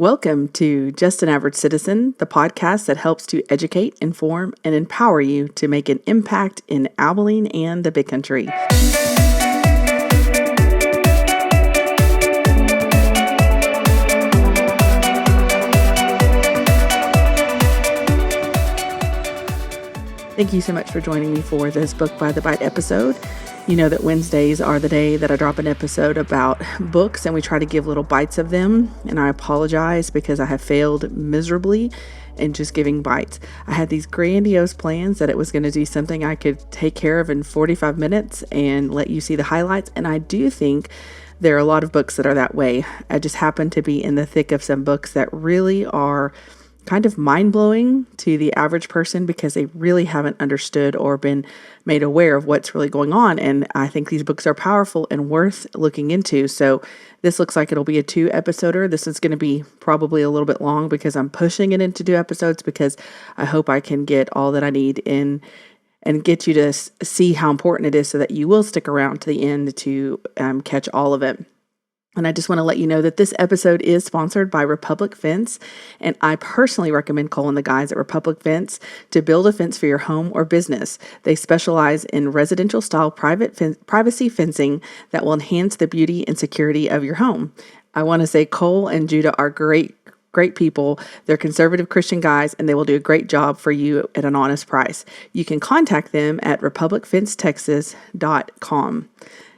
Welcome to Just an Average Citizen, the podcast that helps to educate, inform, and empower you to make an impact in Abilene and the Big Country. Thank you so much for joining me for this Book by the Bite episode. You know that Wednesdays are the day that I drop an episode about books, and we try to give little bites of them. And I apologize because I have failed miserably in just giving bites. I had these grandiose plans that it was going to be something I could take care of in 45 minutes and let you see the highlights. And I do think there are a lot of books that are that way. I just happen to be in the thick of some books that really are kind of mind-blowing to the average person because they really haven't understood or been made aware of what's really going on. And I think these books are powerful and worth looking into. So this looks like it'll be a 2-episoder. This is going to be probably a little bit long because I'm pushing it into 2 episodes because I hope I can get all that I need in and get you to see how important it is so that you will stick around to the end to catch all of it. And I just want to let you know that this episode is sponsored by Republic Fence, and I personally recommend Cole and the guys at Republic Fence to build a fence for your home or business. They specialize in residential-style privacy fencing that will enhance the beauty and security of your home. I want to say Cole and Judah are great people. They're conservative Christian guys, and they will do a great job for you at an honest price. You can contact them at republicfencetexas.com.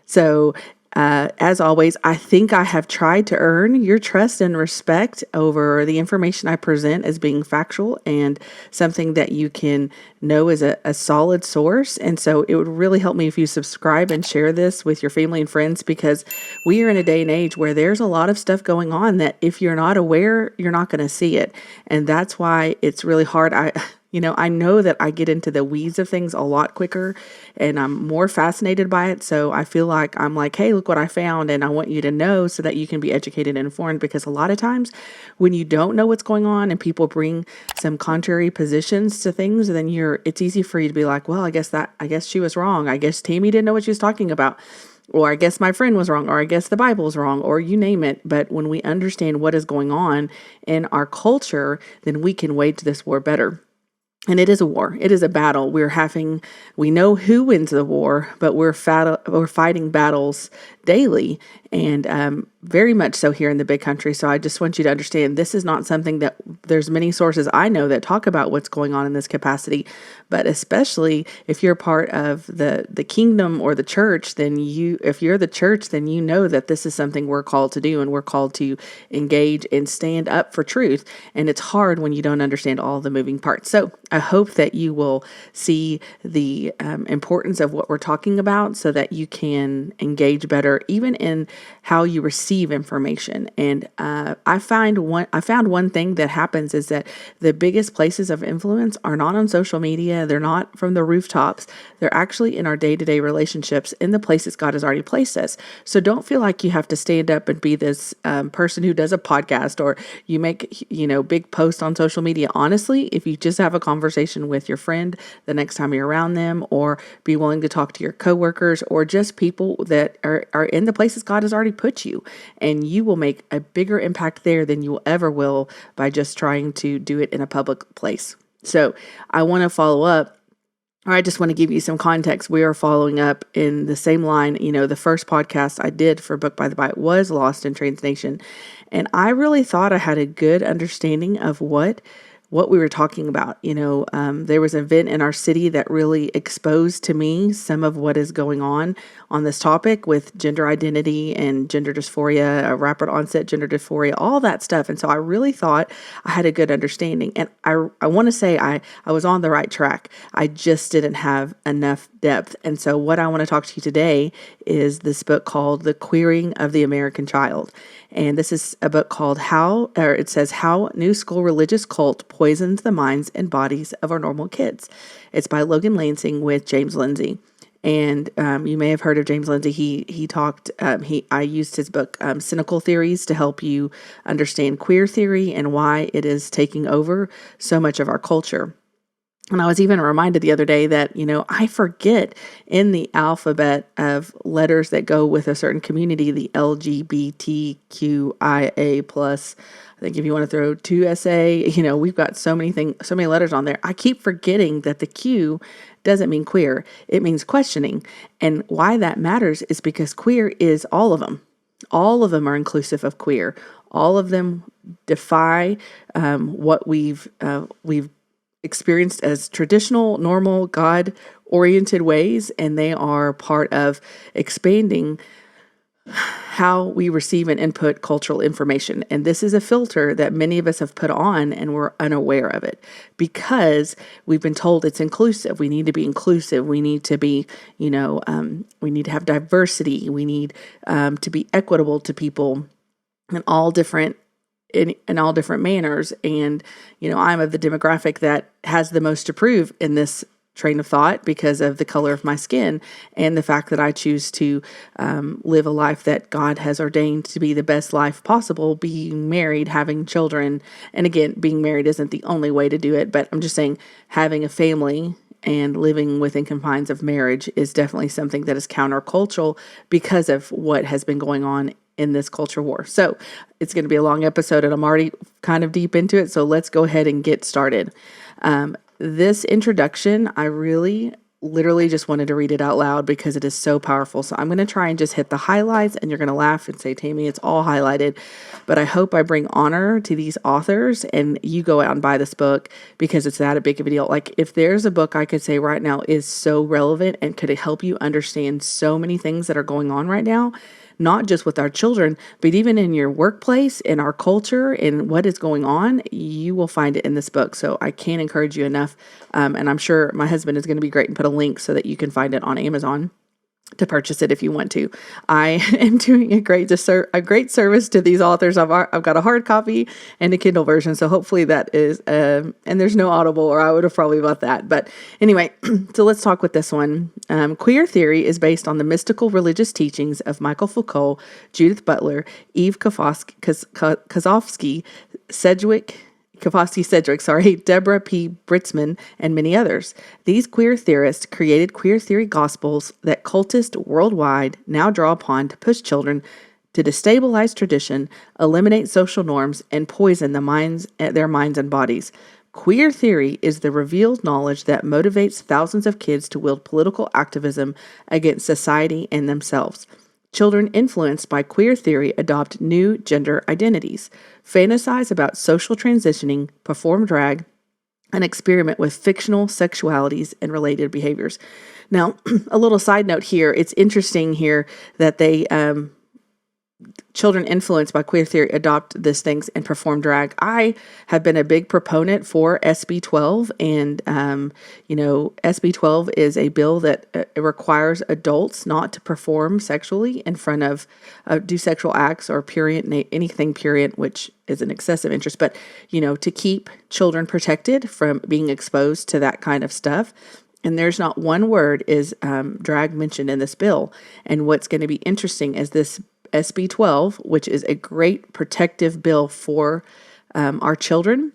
So, as always, I think I have tried to earn your trust and respect over the information I present as being factual and something that you can know is a solid source. And so it would really help me if you subscribe and share this with your family and friends, because we are in a day and age where there's a lot of stuff going on that if you're not aware, you're not going to see it. And that's why it's really hard. I know that I get into the weeds of things a lot quicker and I'm more fascinated by it. So I feel like I'm like, hey, look what I found. And I want you to know so that you can be educated and informed, because a lot of times when you don't know what's going on and people bring some contrary positions to things, then it's easy for you to be like, well, I guess she was wrong. I guess Tammy didn't know what she was talking about. Or I guess my friend was wrong, or I guess the Bible's wrong, or you name it. But when we understand what is going on in our culture, then we can wage this war better. And it is a war. It is a battle. We know who wins the war, but we're fighting battles daily, and very much so here in the Big Country. So I just want you to understand this is not something that there's many sources I know that talk about what's going on in this capacity, but especially if you're part of the kingdom or the church, then if you're the church, then you know that this is something we're called to do, and we're called to engage and stand up for truth. And it's hard when you don't understand all the moving parts. So I hope that you will see the importance of what we're talking about so that you can engage better, even in how you receive information. And I found one thing that happens is that the biggest places of influence are not on social media. They're not from the rooftops. They're actually in our day-to-day relationships in the places God has already placed us. So don't feel like you have to stand up and be this person who does a podcast, or you make, big posts on social media. Honestly, if you just have a conversation with your friend the next time you're around them, or be willing to talk to your coworkers, or just people that are in the places God has already put you, and you will make a bigger impact there than you ever will by just trying to do it in a public place. So I want to follow up, or I just want to give you some context. We are following up in the same line. The first podcast I did for Book by the Bite was Lost in Translation, and I really thought I had a good understanding of what we were talking about. There was an event in our city that really exposed to me some of what is going on this topic with gender identity and gender dysphoria, rapid onset gender dysphoria, all that stuff. And so I really thought I had a good understanding. And I want to say I was on the right track. I just didn't have enough depth. And so what I want to talk to you today is this book called The Queering of the American Child. And this is a book called How New School Religious Cult Poisons the Minds and Bodies of Our Normal Kids. It's by Logan Lansing with James Lindsay. And you may have heard of James Lindsay. He talked, I used his book, Cynical Theories, to help you understand queer theory and why it is taking over so much of our culture. And I was even reminded the other day that, I forget in the alphabet of letters that go with a certain community, the LGBTQIA plus. I think if you want to throw 2SA, we've got so many things, so many letters on there. I keep forgetting that the Q doesn't mean queer. It means questioning. And why that matters is because queer is all of them. All of them are inclusive of queer. All of them defy what we've experienced as traditional, normal, God-oriented ways, and they are part of expanding how we receive and input cultural information. And this is a filter that many of us have put on and we're unaware of it because we've been told it's inclusive. We need to be inclusive. We need to be, we need to have diversity. We need to be equitable to people in all different manners. And, I'm of the demographic that has the most to prove in this train of thought because of the color of my skin and the fact that I choose to live a life that God has ordained to be the best life possible, being married, having children. And again, being married isn't the only way to do it, but I'm just saying having a family and living within confines of marriage is definitely something that is countercultural because of what has been going on in this culture war. So it's going to be a long episode and I'm already kind of deep into it. So let's go ahead and get started. This introduction, I literally just wanted to read it out loud because it is so powerful. So I'm going to try and just hit the highlights and you're going to laugh and say, Tammy, it's all highlighted. But I hope I bring honor to these authors and you go out and buy this book because it's that big of a deal. Like if there's a book I could say right now is so relevant and could help you understand so many things that are going on right now, not just with our children, but even in your workplace, in our culture, in what is going on, you will find it in this book. So I can't encourage you enough. And I'm sure my husband is going to be great and put a link so that you can find it on Amazon to purchase it if you want to. I am doing a great service to these authors. I've got a hard copy and a Kindle version, so hopefully that is, and there's no Audible, or I would have probably bought that. But anyway, so let's talk with this one. Queer theory is based on the mystical religious teachings of Michel Foucault, Judith Butler, Eve Kosofsky, Sedgwick, Deborah P. Britzman, and many others. These queer theorists created queer theory gospels that cultists worldwide now draw upon to push children to destabilize tradition, eliminate social norms, and poison their minds and bodies. Queer theory is the revealed knowledge that motivates thousands of kids to wield political activism against society and themselves. Children influenced by queer theory adopt new gender identities, fantasize about social transitioning, perform drag, and experiment with fictional sexualities and related behaviors. Now, a little side note here, it's interesting here that children influenced by queer theory adopt these things and perform drag. I have been a big proponent for SB 12, and SB 12 is a bill that requires adults not to perform sexually in front of do sexual acts or anything prurient, which is an excessive interest, but to keep children protected from being exposed to that kind of stuff. And there's not one word is drag mentioned in this bill. And what's going to be interesting is this SB 12, which is a great protective bill for our children,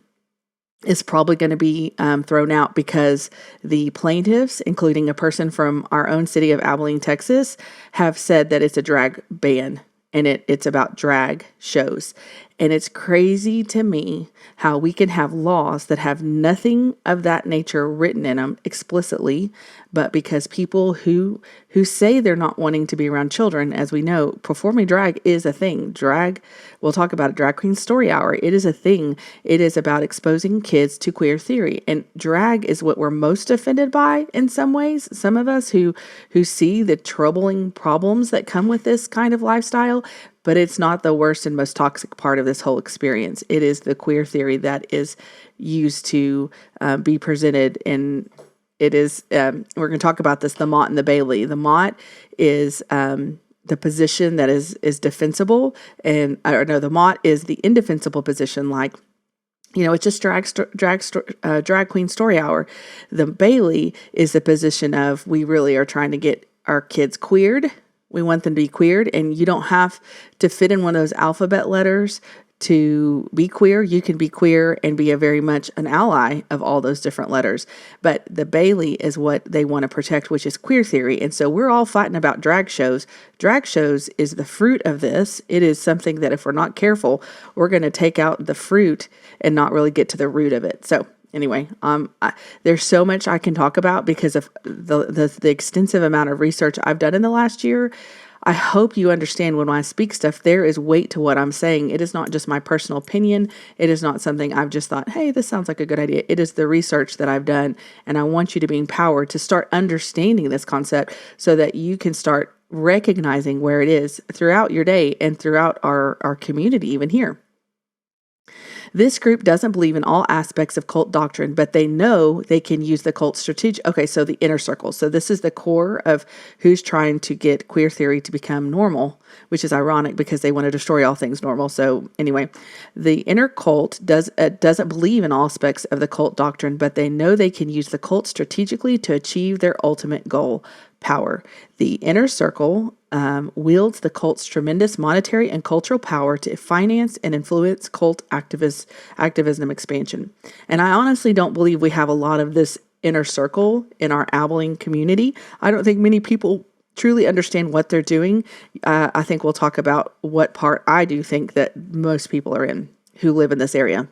is probably going to be thrown out because the plaintiffs, including a person from our own city of Abilene, Texas, have said that it's a drag ban and it's about drag shows. And it's crazy to me how we can have laws that have nothing of that nature written in them explicitly, but because people who say they're not wanting to be around children, as we know, performing drag is a thing. Drag, we'll talk about it, Drag Queen Story Hour. It is a thing. It is about exposing kids to queer theory. And drag is what we're most offended by in some ways. Some of us who see the troubling problems that come with this kind of lifestyle, but it's not the worst and most toxic part of this whole experience. It is the queer theory that is used to be presented. And it is, we're going to talk about this, the Mott and the Bailey. The Mott is the position that is defensible. The Mott is the indefensible position, like, it's just drag queen story hour. The Bailey is the position of, we really are trying to get our kids queered. We want them to be queered, and you don't have to fit in one of those alphabet letters to be queer, you can be queer and be a very much an ally of all those different letters. But the Bailey is what they want to protect, which is queer theory. And so we're all fighting about drag shows. Drag shows is the fruit of this. It is something that if we're not careful, we're going to take out the fruit and not really get to the root of it. So anyway, there's so much I can talk about because of the extensive amount of research I've done in the last year. I hope you understand when I speak stuff, there is weight to what I'm saying. It is not just my personal opinion. It is not something I've just thought, hey, this sounds like a good idea. It is the research that I've done. And I want you to be empowered to start understanding this concept so that you can start recognizing where it is throughout your day and throughout our community, even here. This group doesn't believe in all aspects of cult doctrine, but they know they can use the cult strategic. Okay, so the inner circle. So this is the core of who's trying to get queer theory to become normal, which is ironic because they want to destroy all things normal. So anyway, the inner cult doesn't believe in all aspects of the cult doctrine, but they know they can use the cult strategically to achieve their ultimate goal, power. The inner circle wields the cult's tremendous monetary and cultural power to finance and influence cult activism expansion. And I honestly don't believe we have a lot of this inner circle in our Abilene community. I don't think many people truly understand what they're doing. I think we'll talk about what part I do think that most people are in who live in this area.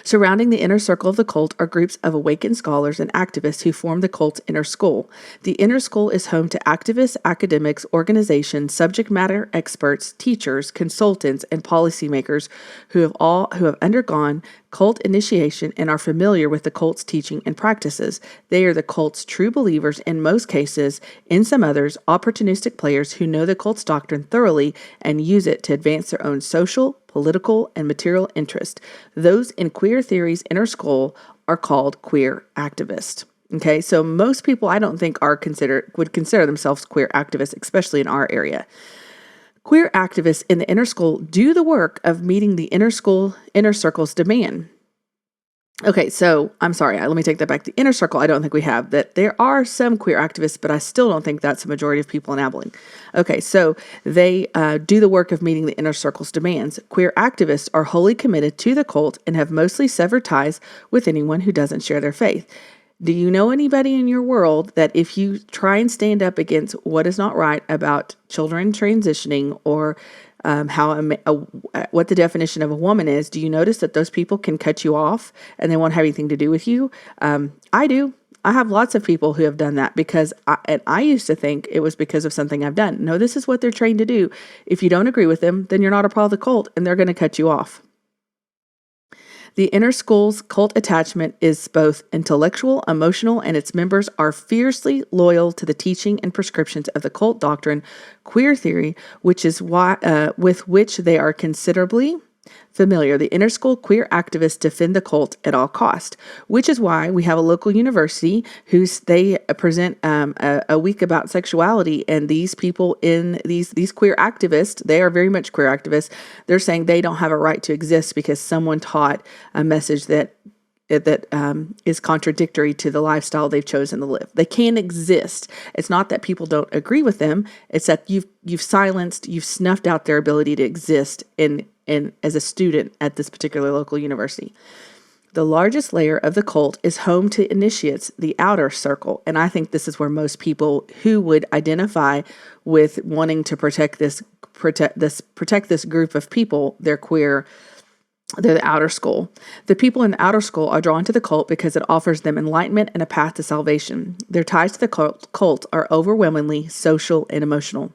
Surrounding the inner circle of the cult are groups of awakened scholars and activists who form the cult's inner school. The inner school is home to activists, academics, organizations, subject matter experts, teachers, consultants, and policymakers who have undergone cult initiation and are familiar with the cult's teaching and practices. They are the cult's true believers in most cases, in some others, opportunistic players who know the cult's doctrine thoroughly and use it to advance their own social, political, and material interest. Those in queer theory's inner school are called queer activists. Okay, so most people I don't think would consider themselves queer activists, especially in our area. Queer activists in the inner school do the work of meeting the inner circle's demand. Okay, so I'm sorry, let me take that back. The inner circle, I don't think we have that. There are some queer activists, but I still don't think that's the majority of people in Abilene. Okay, so they do the work of meeting the inner circle's demands. Queer activists are wholly committed to the cult and have mostly severed ties with anyone who doesn't share their faith. Do you know anybody in your world that if you try and stand up against what is not right about children transitioning or what the definition of a woman is, do you notice that those people can cut you off and they won't have anything to do with you? I do. I have lots of people who have done that because I used to think it was because of something I've done. No, this is what they're trained to do. If you don't agree with them, then you're not a part of the cult and they're going to cut you off. The inner school's cult attachment is both intellectual, emotional, and its members are fiercely loyal to the teaching and prescriptions of the cult doctrine, queer theory, which is why with which they are considerably familiar. The inner school queer activists defend the cult at all cost, which is why we have a local university they present a week about sexuality, and these people in these queer activists, they are very much queer activists. They're saying they don't have a right to exist because someone taught a message that is contradictory to the lifestyle they've chosen to live. They can't exist. It's not that people don't agree with them. It's that you've snuffed out their ability to exist in as a student at this particular local university. The largest layer of the cult is home to initiates, the outer circle. And I think this is where most people who would identify with wanting to protect this group of people, they're queer, they're the outer school. The people in the outer school are drawn to the cult because it offers them enlightenment and a path to salvation. Their ties to the cult are overwhelmingly social and emotional.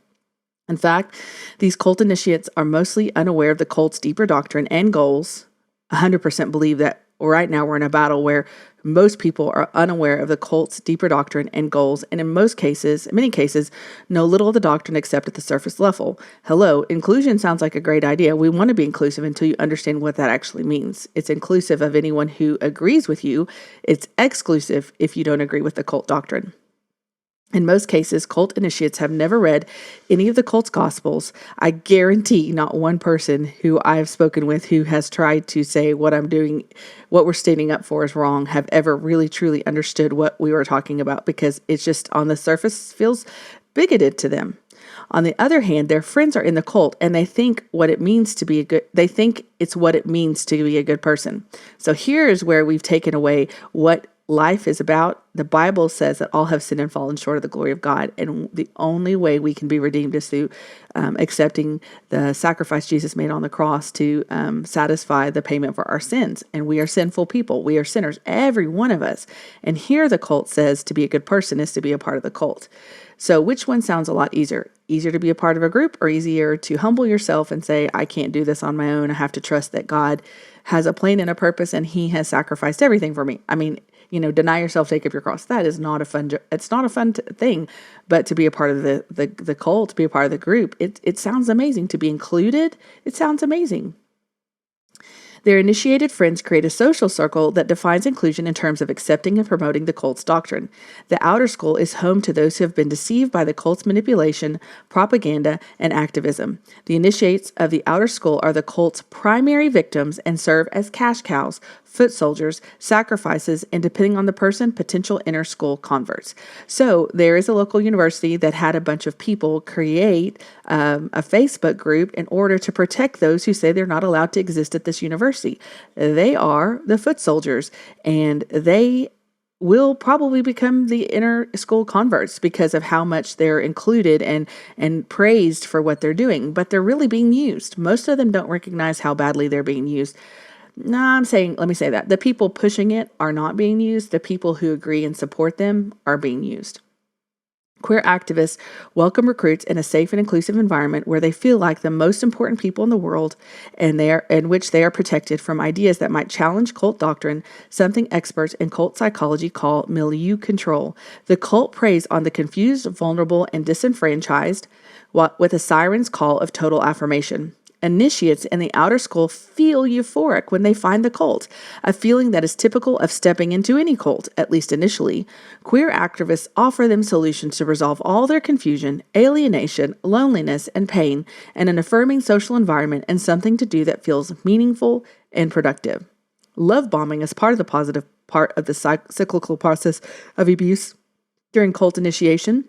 In fact, these cult initiates are mostly unaware of the cult's deeper doctrine and goals. 100% believe that right now we're in a battle where most people are unaware of the cult's deeper doctrine and goals, and in many cases, know little of the doctrine except at the surface level. Hello, inclusion sounds like a great idea. We want to be inclusive until you understand what that actually means. It's inclusive of anyone who agrees with you. It's exclusive if you don't agree with the cult doctrine. In most cases, cult initiates have never read any of the cult's gospels. I guarantee not one person who I have spoken with who has tried to say what I'm doing, what we're standing up for is wrong, have ever really truly understood what we were talking about, because it's just on the surface feels bigoted to them. On the other hand, their friends are in the cult and they think they think it's what it means to be a good person. So here's where we've taken away what life is about. The Bible says that all have sinned and fallen short of the glory of God. And the only way we can be redeemed is through accepting the sacrifice Jesus made on the cross to satisfy the payment for our sins. And we are sinful people. We are sinners, every one of us. And here the cult says to be a good person is to be a part of the cult. So which one sounds a lot easier? Easier to be a part of a group, or easier to humble yourself and say, I can't do this on my own. I have to trust that God has a plan and a purpose and he has sacrificed everything for me. I mean, deny yourself, take up your cross. That is not a fun, it's not a fun thing, but to be a part of the cult, to be a part of the group, it sounds amazing. To be included, it sounds amazing. Their initiated friends create a social circle that defines inclusion in terms of accepting and promoting the cult's doctrine. The outer school is home to those who have been deceived by the cult's manipulation, propaganda, and activism. The initiates of the outer school are the cult's primary victims and serve as cash cows, foot soldiers, sacrifices, and depending on the person, potential inner school converts. So there is a local university that had a bunch of people create a Facebook group in order to protect those who say they're not allowed to exist at this university. They are the foot soldiers, and they will probably become the inner school converts because of how much they're included and praised for what they're doing. But they're really being used. Most of them don't recognize how badly they're being used. No, let me say that. The people pushing it are not being used. The people who agree and support them are being used. Queer activists welcome recruits in a safe and inclusive environment where they feel like the most important people in the world and in which they are protected from ideas that might challenge cult doctrine, something experts in cult psychology call milieu control. The cult preys on the confused, vulnerable, and disenfranchised with a siren's call of total affirmation. Initiates in the outer school feel euphoric when they find the cult, a feeling that is typical of stepping into any cult, at least initially. Queer activists offer them solutions to resolve all their confusion, alienation, loneliness, and pain in an affirming social environment and something to do that feels meaningful and productive. Love bombing is part of the positive part of the cyclical process of abuse during cult initiation.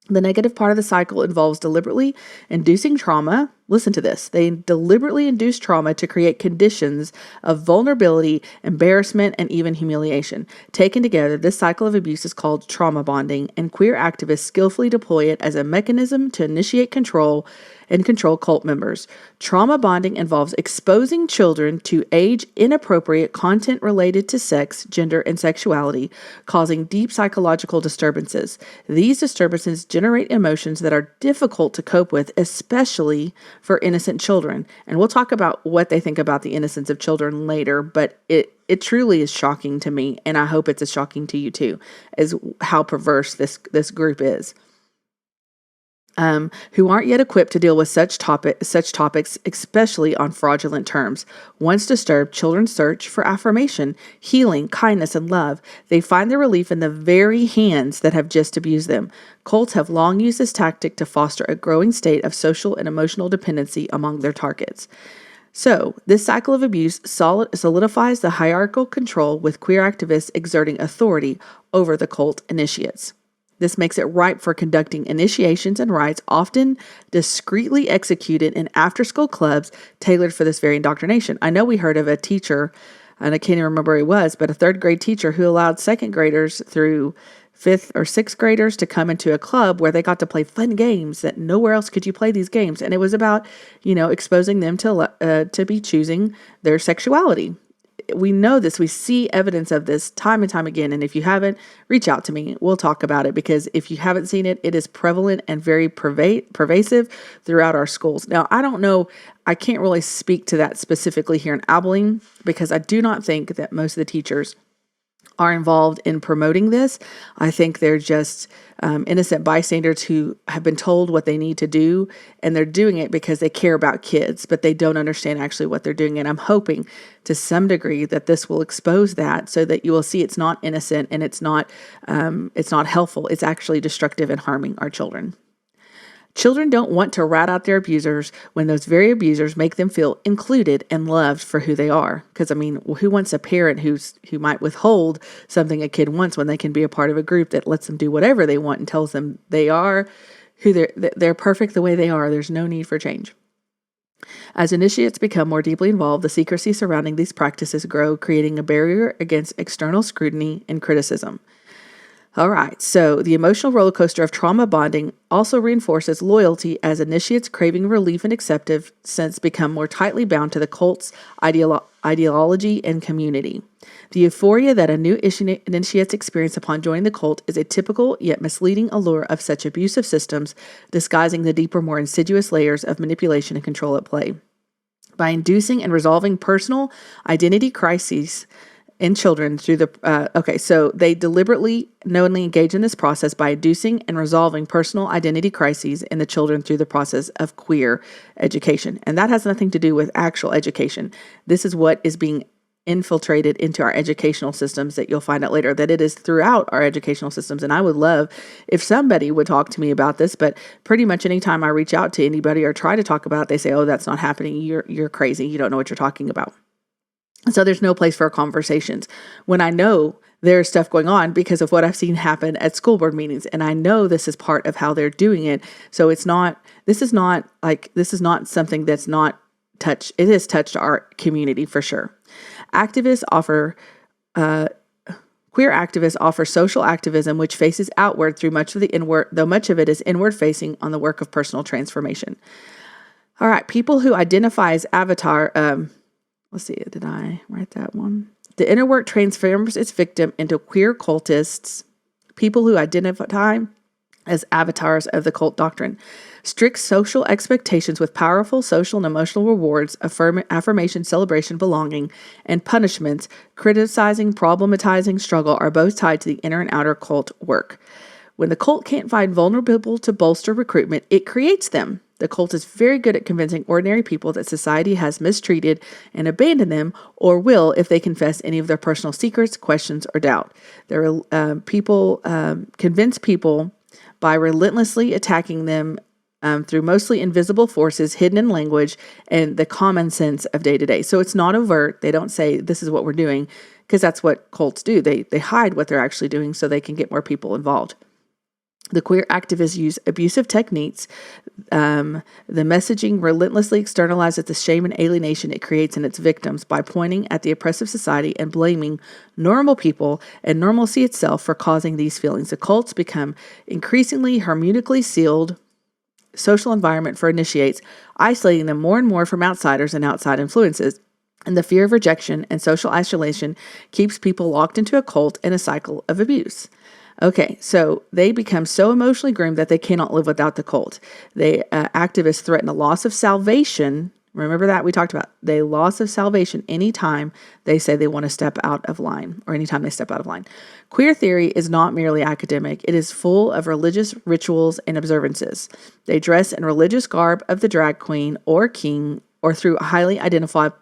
The negative part of the cycle involves deliberately inducing trauma. Listen to this. They deliberately induce trauma to create conditions of vulnerability, embarrassment, and even humiliation. Taken together, this cycle of abuse is called trauma bonding, and queer activists skillfully deploy it as a mechanism to initiate control and control cult members. Trauma bonding involves exposing children to age-inappropriate content related to sex, gender, and sexuality, causing deep psychological disturbances. These disturbances generate emotions that are difficult to cope with, especially for innocent children. And we'll talk about what they think about the innocence of children later, but it truly is shocking to me, and I hope it's as shocking to you too, as how perverse this group is. Who aren't yet equipped to deal with such topics, especially on fraudulent terms. Once disturbed, children search for affirmation, healing, kindness, and love. They find their relief in the very hands that have just abused them. Cults have long used this tactic to foster a growing state of social and emotional dependency among their targets. So, this cycle of abuse solidifies the hierarchical control, with queer activists exerting authority over the cult initiates. This makes it ripe for conducting initiations and rites, often discreetly executed in after-school clubs tailored for this very indoctrination. I know we heard of a teacher, and I can't even remember who he was, but a third grade teacher who allowed second graders through fifth or sixth graders to come into a club where they got to play fun games that nowhere else could you play these games. And it was about, exposing them to be choosing their sexuality. We know this. We see evidence of this time and time again. And if you haven't, reach out to me. We'll talk about it, because if you haven't seen it, it is prevalent and very pervasive throughout our schools. Now, I don't know. I can't really speak to that specifically here in Abilene, because I do not think that most of the teachers are involved in promoting this. I think they're just innocent bystanders who have been told what they need to do, and they're doing it because they care about kids, but they don't understand actually what they're doing. And I'm hoping to some degree that this will expose that, so that you will see it's not innocent and it's not helpful. It's actually destructive and harming our children. Children don't want to rat out their abusers when those very abusers make them feel included and loved for who they are. Because, who wants a parent who might withhold something a kid wants when they can be a part of a group that lets them do whatever they want and tells them they are they're perfect the way they are. There's no need for change. As initiates become more deeply involved, the secrecy surrounding these practices grow, creating a barrier against external scrutiny and criticism. All right, so the emotional roller coaster of trauma bonding also reinforces loyalty as initiates craving relief and acceptance become more tightly bound to the cult's ideology and community. The euphoria that a new initiates experience upon joining the cult is a typical yet misleading allure of such abusive systems, disguising the deeper, more insidious layers of manipulation and control at play. By inducing and resolving personal identity crises in children through so they deliberately, knowingly engage in this process by inducing and resolving personal identity crises in the children through the process of queer education. And that has nothing to do with actual education. This is what is being infiltrated into our educational systems that you'll find out later, that it is throughout our educational systems. And I would love if somebody would talk to me about this, but pretty much anytime I reach out to anybody or try to talk about it, they say, oh, that's not happening. You're crazy. You don't know what you're talking about. So there's no place for conversations when I know there's stuff going on because of what I've seen happen at school board meetings. And I know this is part of how they're doing it. So this is not something that's not touched. It has touched our community for sure. Queer activists offer social activism, which faces outward through much of the inward, though much of it is inward facing on the work of personal transformation. All right. People who identify as avatar, let's see, did I write that one? The inner work transforms its victim into queer cultists, people who identify as avatars of the cult doctrine. Strict social expectations with powerful social and emotional rewards, affirmation, celebration, belonging, and punishments, criticizing, problematizing, struggle are both tied to the inner and outer cult work. When the cult can't find vulnerable people to bolster recruitment, it creates them. The cult is very good at convincing ordinary people that society has mistreated and abandoned them, or will if they confess any of their personal secrets, questions, or doubt. People convince people by relentlessly attacking them through mostly invisible forces hidden in language and the common sense of day-to-day. So it's not overt. They don't say, this is what we're doing, because that's what cults do. They hide what they're actually doing so they can get more people involved. The queer activists use abusive techniques. The messaging relentlessly externalizes the shame and alienation it creates in its victims by pointing at the oppressive society and blaming normal people and normalcy itself for causing these feelings. The cults become increasingly hermeneutically sealed social environment for initiates, isolating them more and more from outsiders and outside influences. And the fear of rejection and social isolation keeps people locked into a cult and a cycle of abuse. Okay, so they become so emotionally groomed that they cannot live without the cult. Activists threaten a loss of salvation. Remember that we talked about the loss of salvation anytime they say they want to step out of line or anytime they step out of line. Queer theory is not merely academic. It is full of religious rituals and observances. They dress in religious garb of the drag queen or king or through highly identifiable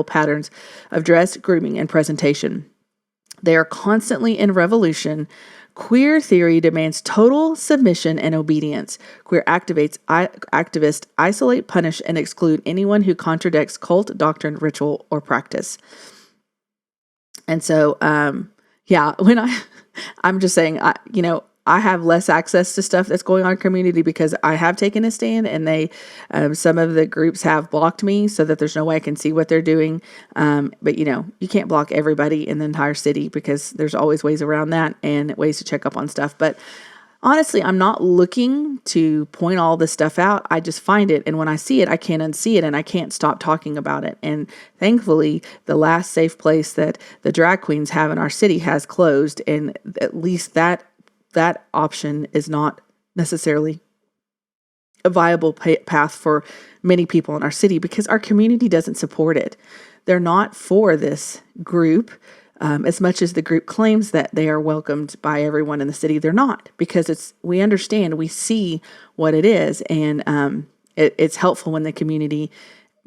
patterns of dress, grooming, and presentation. They are constantly in revolution. Queer theory demands total submission and obedience. Queer activists isolate, punish, and exclude anyone who contradicts cult doctrine, ritual, or practice. And so, I'm just saying, I have less access to stuff that's going on in our community because I have taken a stand, and some of the groups have blocked me so that there's no way I can see what they're doing. But you can't block everybody in the entire city because there's always ways around that and ways to check up on stuff. But honestly, I'm not looking to point all this stuff out. I just find it. And when I see it, I can't unsee it and I can't stop talking about it. And thankfully, the last safe place that the drag queens have in our city has closed. And at least that option is not necessarily a viable path for many people in our city because our community doesn't support it. They're not for this group as much as the group claims that they are welcomed by everyone in the city. They're not, because we understand, we see what it is, and it's helpful when the community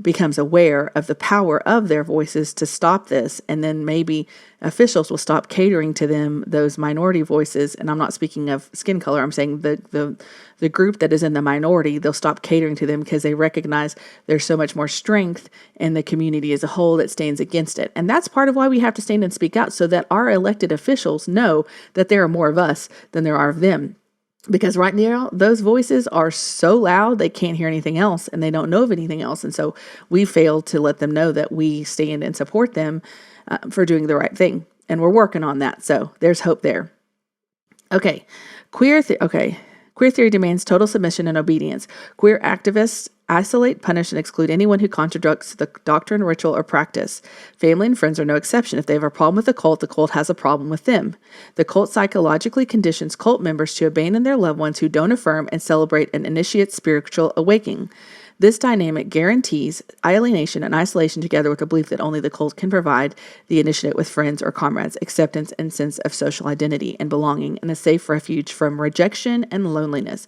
becomes aware of the power of their voices to stop this, and then maybe officials will stop catering to them, those minority voices. And I'm not speaking of skin color. I'm saying the group that is in the minority, they'll stop catering to them because they recognize there's so much more strength in the community as a whole that stands against it. And that's part of why we have to stand and speak out, so that our elected officials know that there are more of us than there are of them. Because right now, those voices are so loud, they can't hear anything else and they don't know of anything else. And so we fail to let them know that we stand and support them for doing the right thing. And we're working on that. So there's hope there. Okay. Queer theory demands total submission and obedience. Queer activists isolate, punish, and exclude anyone who contradicts the doctrine, ritual, or practice. Family and friends are no exception. If they have a problem with the cult has a problem with them. The cult psychologically conditions cult members to abandon their loved ones who don't affirm and celebrate and initiate spiritual awakening. This dynamic guarantees alienation and isolation together with the belief that only the cult can provide the initiate with friends or comrades, acceptance and sense of social identity and belonging, and a safe refuge from rejection and loneliness.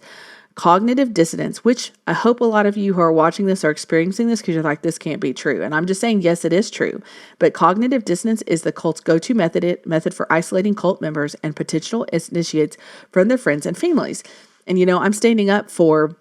Cognitive dissonance, which I hope a lot of you who are watching this are experiencing this because you're like, this can't be true. And I'm just saying, yes, it is true. But cognitive dissonance is the cult's go-to method for isolating cult members and potential initiates from their friends and families. And, I'm standing up for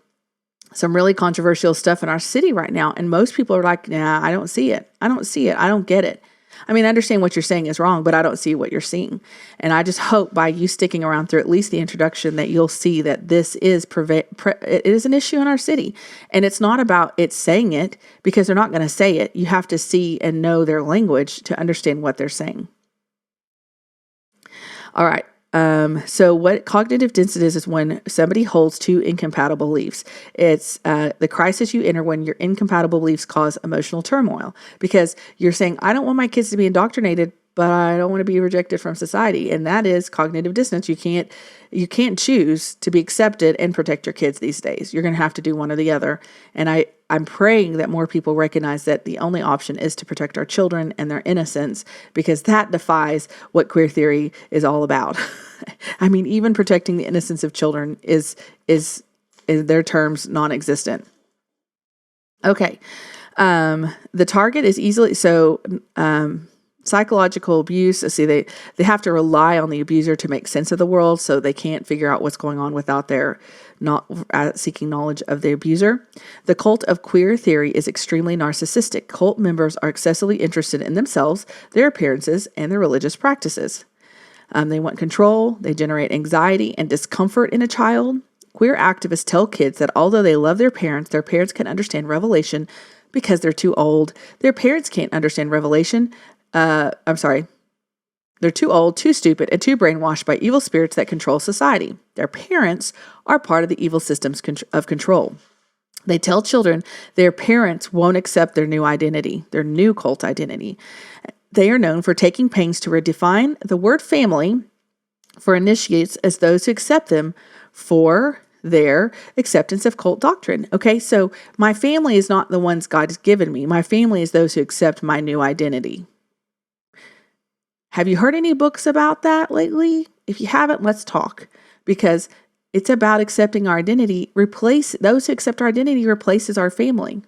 some really controversial stuff in our city right now. And most people are like, nah, I don't see it. I don't get it. I mean, I understand what you're saying is wrong, but I don't see what you're seeing. And I just hope by you sticking around through at least the introduction that you'll see that this is it is an issue in our city. And it's not about it saying it because they're not going to say it. You have to see and know their language to understand what they're saying. All right. So what cognitive dissonance is when somebody holds two incompatible beliefs. It's the crisis you enter when your incompatible beliefs cause emotional turmoil because you're saying, I don't want my kids to be indoctrinated, but I don't want to be rejected from society. And that is cognitive dissonance. You can't choose to be accepted and protect your kids these days. You're going to have to do one or the other. And I'm praying that more people recognize that the only option is to protect our children and their innocence, because that defies what queer theory is all about. I mean, even protecting the innocence of children is in their terms non-existent. Okay. The target is easily psychological abuse. See, they have to rely on the abuser to make sense of the world, so they can't figure out what's going on without their not seeking knowledge of the abuser. The cult of queer theory is extremely narcissistic. Cult members are excessively interested in themselves, their appearances, and their religious practices. They want control. They generate anxiety and discomfort in a child. Queer activists tell kids that although they love their parents can understand revelation because they're too old. Their parents can't understand revelation. They're too old, too stupid, and too brainwashed by evil spirits that control society. Their parents are part of the evil systems of control. They tell children their parents won't accept their new identity, their new cult identity. They are known for taking pains to redefine the word family for initiates as those who accept them for their acceptance of cult doctrine. Okay, so my family is not the ones God has given me. My family is those who accept my new identity. Have you heard any books about that lately? If you haven't, let's talk, because it's about accepting our identity. Those who accept our identity replaces our family.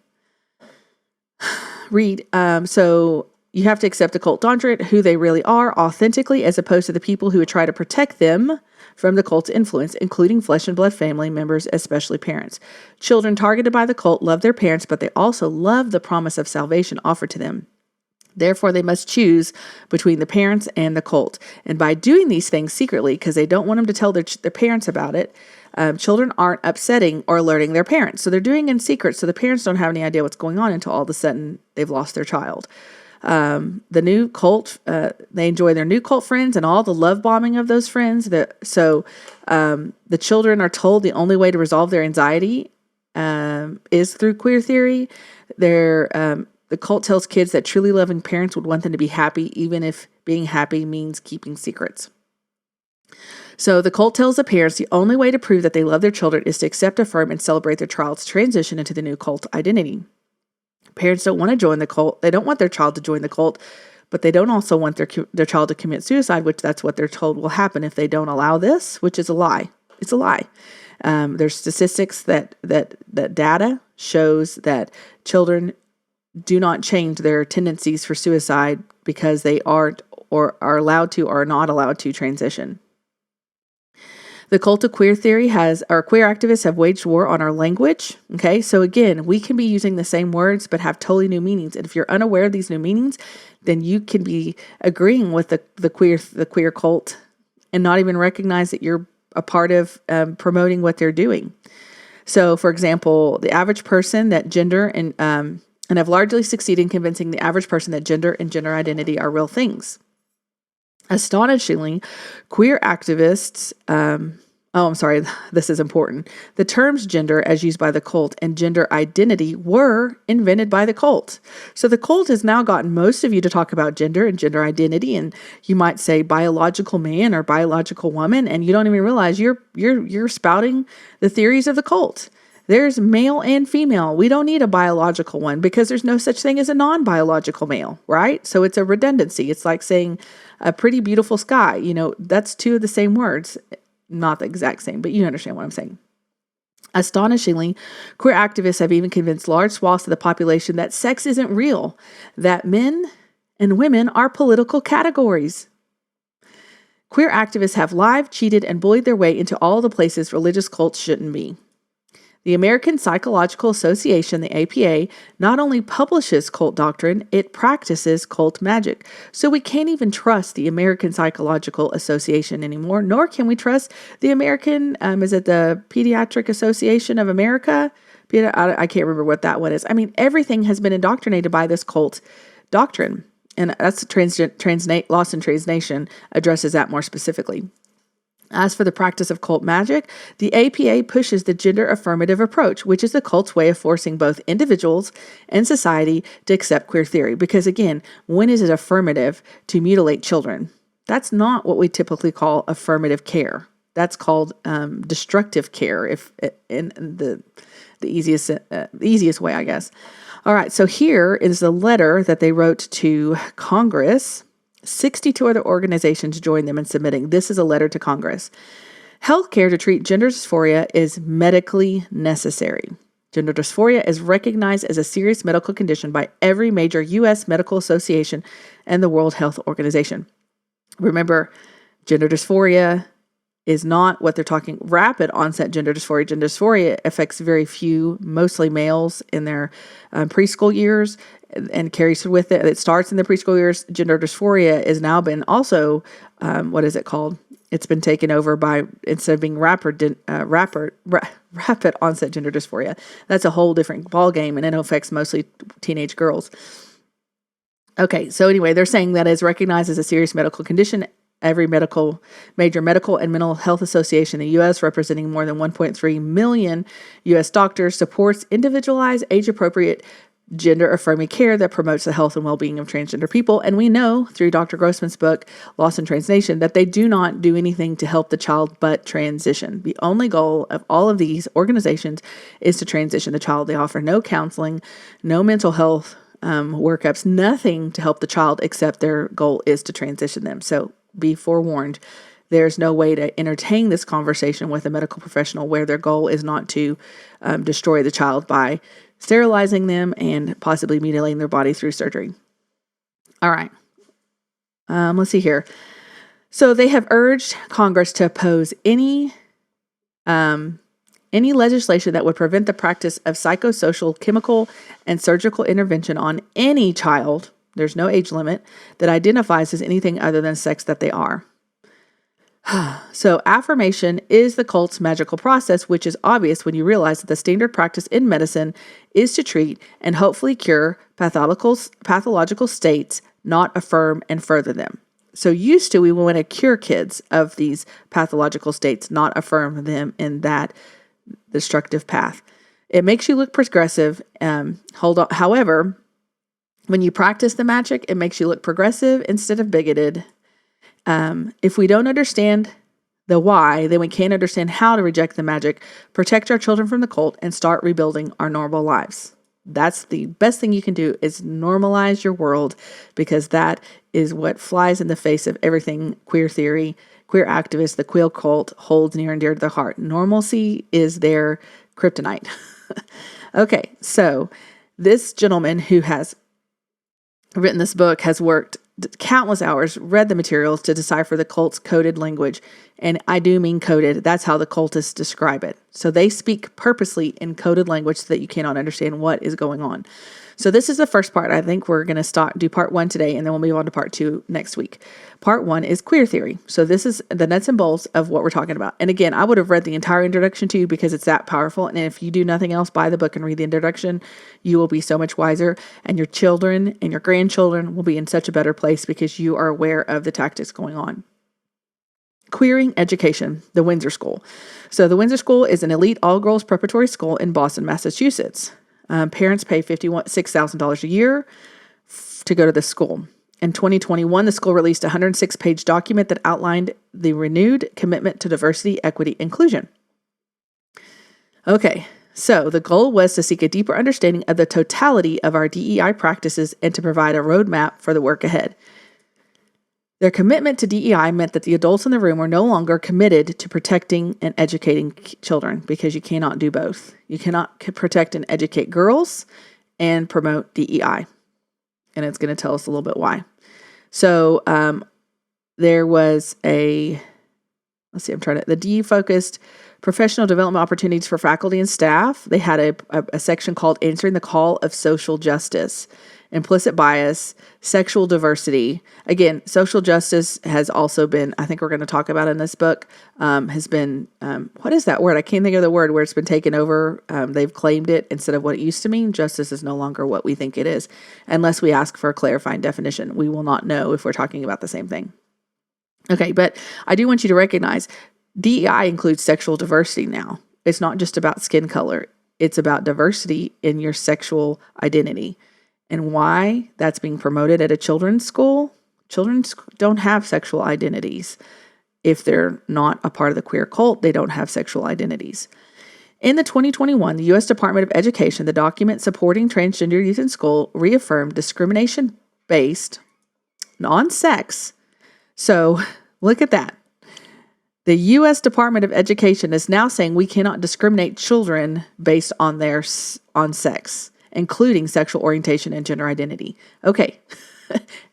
Read. So you have to accept the cult doctrine, who they really are authentically, as opposed to the people who would try to protect them from the cult's influence, including flesh and blood family members, especially parents. Children targeted by the cult love their parents, but they also love the promise of salvation offered to them. Therefore, they must choose between the parents and the cult. And by doing these things secretly, because they don't want them to tell their parents about it, children aren't upsetting or alerting their parents. So they're doing it in secret, so the parents don't have any idea what's going on until all of a sudden they've lost their child. The new cult, they enjoy their new cult friends and all the love bombing of those friends. So the children are told the only way to resolve their anxiety is through queer theory. The cult tells kids that truly loving parents would want them to be happy, even if being happy means keeping secrets. So the cult tells the parents the only way to prove that they love their children is to accept, affirm, and celebrate their child's transition into the new cult identity. Parents don't want to join the cult. They don't want their child to join the cult, but they don't also want their child to commit suicide, which that's what they're told will happen if they don't allow this, which is a lie. It's a lie. There's statistics that data shows that children do not change their tendencies for suicide because they aren't or are allowed to or are not allowed to transition. The cult of queer theory queer activists have waged war on our language. Okay, so again, we can be using the same words but have totally new meanings. And if you're unaware of these new meanings, then you can be agreeing with the queer cult and not even recognize that you're a part of promoting what they're doing. So, for example, the average person that gender and have largely succeeded in convincing the average person that gender and gender identity are real things. Astonishingly, queer activists, this is important. The terms gender as used by the cult and gender identity were invented by the cult. So the cult has now gotten most of you to talk about gender and gender identity, and you might say biological man or biological woman, and you don't even realize you're spouting the theories of the cult. There's male and female. We don't need a biological one because there's no such thing as a non-biological male, right? So it's a redundancy. It's like saying a pretty beautiful sky. That's two of the same words. Not the exact same, but you understand what I'm saying. Astonishingly, queer activists have even convinced large swaths of the population that sex isn't real, that men and women are political categories. Queer activists have lied, cheated, and bullied their way into all the places religious cults shouldn't be. The American Psychological Association, the APA, not only publishes cult doctrine, it practices cult magic. So we can't even trust the American Psychological Association anymore, nor can we trust the American, is it the Pediatric Association of America? I can't remember what that one is. I mean, everything has been indoctrinated by this cult doctrine. And that's Lost in Translation addresses that more specifically. As for the practice of cult magic, the APA pushes the gender affirmative approach, which is the cult's way of forcing both individuals and society to accept queer theory. Because again, when is it affirmative to mutilate children? That's not what we typically call affirmative care. That's called destructive care, if in the easiest way, I guess. All right, so here is the letter that they wrote to Congress. 62 other organizations joined them in submitting. This is a letter to Congress. Healthcare to treat gender dysphoria is medically necessary. Gender dysphoria is recognized as a serious medical condition by every major U.S. medical association and the World Health Organization. Remember, gender dysphoria is not what they're talking. Rapid onset gender dysphoria. Gender dysphoria affects very few, mostly males in their preschool years, and carries with it. It starts in the preschool years. Gender dysphoria has now been also, It's been taken over by, instead of being rapid onset gender dysphoria. That's a whole different ballgame, and it affects mostly teenage girls. Okay, so anyway, they're saying that it's recognized as a serious medical condition. Every major medical and mental health association in the U.S., representing more than 1.3 million U.S. doctors, supports individualized, age-appropriate, gender-affirming care that promotes the health and well-being of transgender people. And we know through Dr. Grossman's book, Lost in Translation, that they do not do anything to help the child but transition. The only goal of all of these organizations is to transition the child. They offer no counseling, no mental health workups, nothing to help the child except their goal is to transition them. So be forewarned. There's no way to entertain this conversation with a medical professional where their goal is not to destroy the child by sterilizing them and possibly mutilating their body through surgery. All right. Let's see here. So they have urged Congress to oppose any legislation that would prevent the practice of psychosocial, chemical, and surgical intervention on any child, there's no age limit, that identifies as anything other than sex that they are. So affirmation is the cult's magical process, which is obvious when you realize that the standard practice in medicine is to treat and hopefully cure pathological states, not affirm and further them. So used to, we want to cure kids of these pathological states, not affirm them in that destructive path. It makes you look progressive. However, when you practice the magic, it makes you look progressive instead of bigoted. If we don't understand the why, then we can't understand how to reject the magic, protect our children from the cult, and start rebuilding our normal lives. That's the best thing you can do, is normalize your world, because that is what flies in the face of everything queer theory, queer activists, the queer cult holds near and dear to their heart. Normalcy is their kryptonite. Okay, so this gentleman who has written this book has worked countless hours, read the materials to decipher the cult's coded language. And I do mean coded. That's how the cultists describe it. So they speak purposely in coded language so that you cannot understand what is going on. So this is the first part. I think we're going to do part 1 today, and then we'll move on to part 2 next week. Part 1 is queer theory. So this is the nuts and bolts of what we're talking about. And again, I would have read the entire introduction to you because it's that powerful. And if you do nothing else, buy the book and read the introduction, you will be so much wiser. And your children and your grandchildren will be in such a better place because you are aware of the tactics going on. Queering education, the Windsor School. So the Windsor School is an elite all-girls preparatory school in Boston, Massachusetts. Parents pay $6,000 a year to go to this school. In 2021, the school released a 106-page document that outlined the renewed commitment to diversity, equity, inclusion. Okay, so the goal was to seek a deeper understanding of the totality of our DEI practices and to provide a roadmap for the work ahead. Their commitment to DEI meant that the adults in the room were no longer committed to protecting and educating children, because you cannot do both. You cannot protect and educate girls and promote DEI. And it's going to tell us a little bit why. So there was the DE focused professional development opportunities for faculty and staff. They had a section called Answering the Call of Social Justice. Implicit bias, sexual diversity. Again, social justice has also been, I think we're going to talk about in this book, has been, what is that word? I can't think of the word where it's been taken over. They've claimed it instead of what it used to mean. Justice is no longer what we think it is. Unless we ask for a clarifying definition, we will not know if we're talking about the same thing. Okay, but I do want you to recognize DEI includes sexual diversity now. It's not just about skin color. It's about diversity in your sexual identity. And why that's being promoted at a children's school. Children don't have sexual identities. If they're not a part of the queer cult, they don't have sexual identities. In the 2021, the U.S. Department of Education, the document supporting transgender youth in school, reaffirmed discrimination based on sex. So look at that. The U.S. Department of Education is now saying we cannot discriminate children based on on sex, including sexual orientation and gender identity. Okay,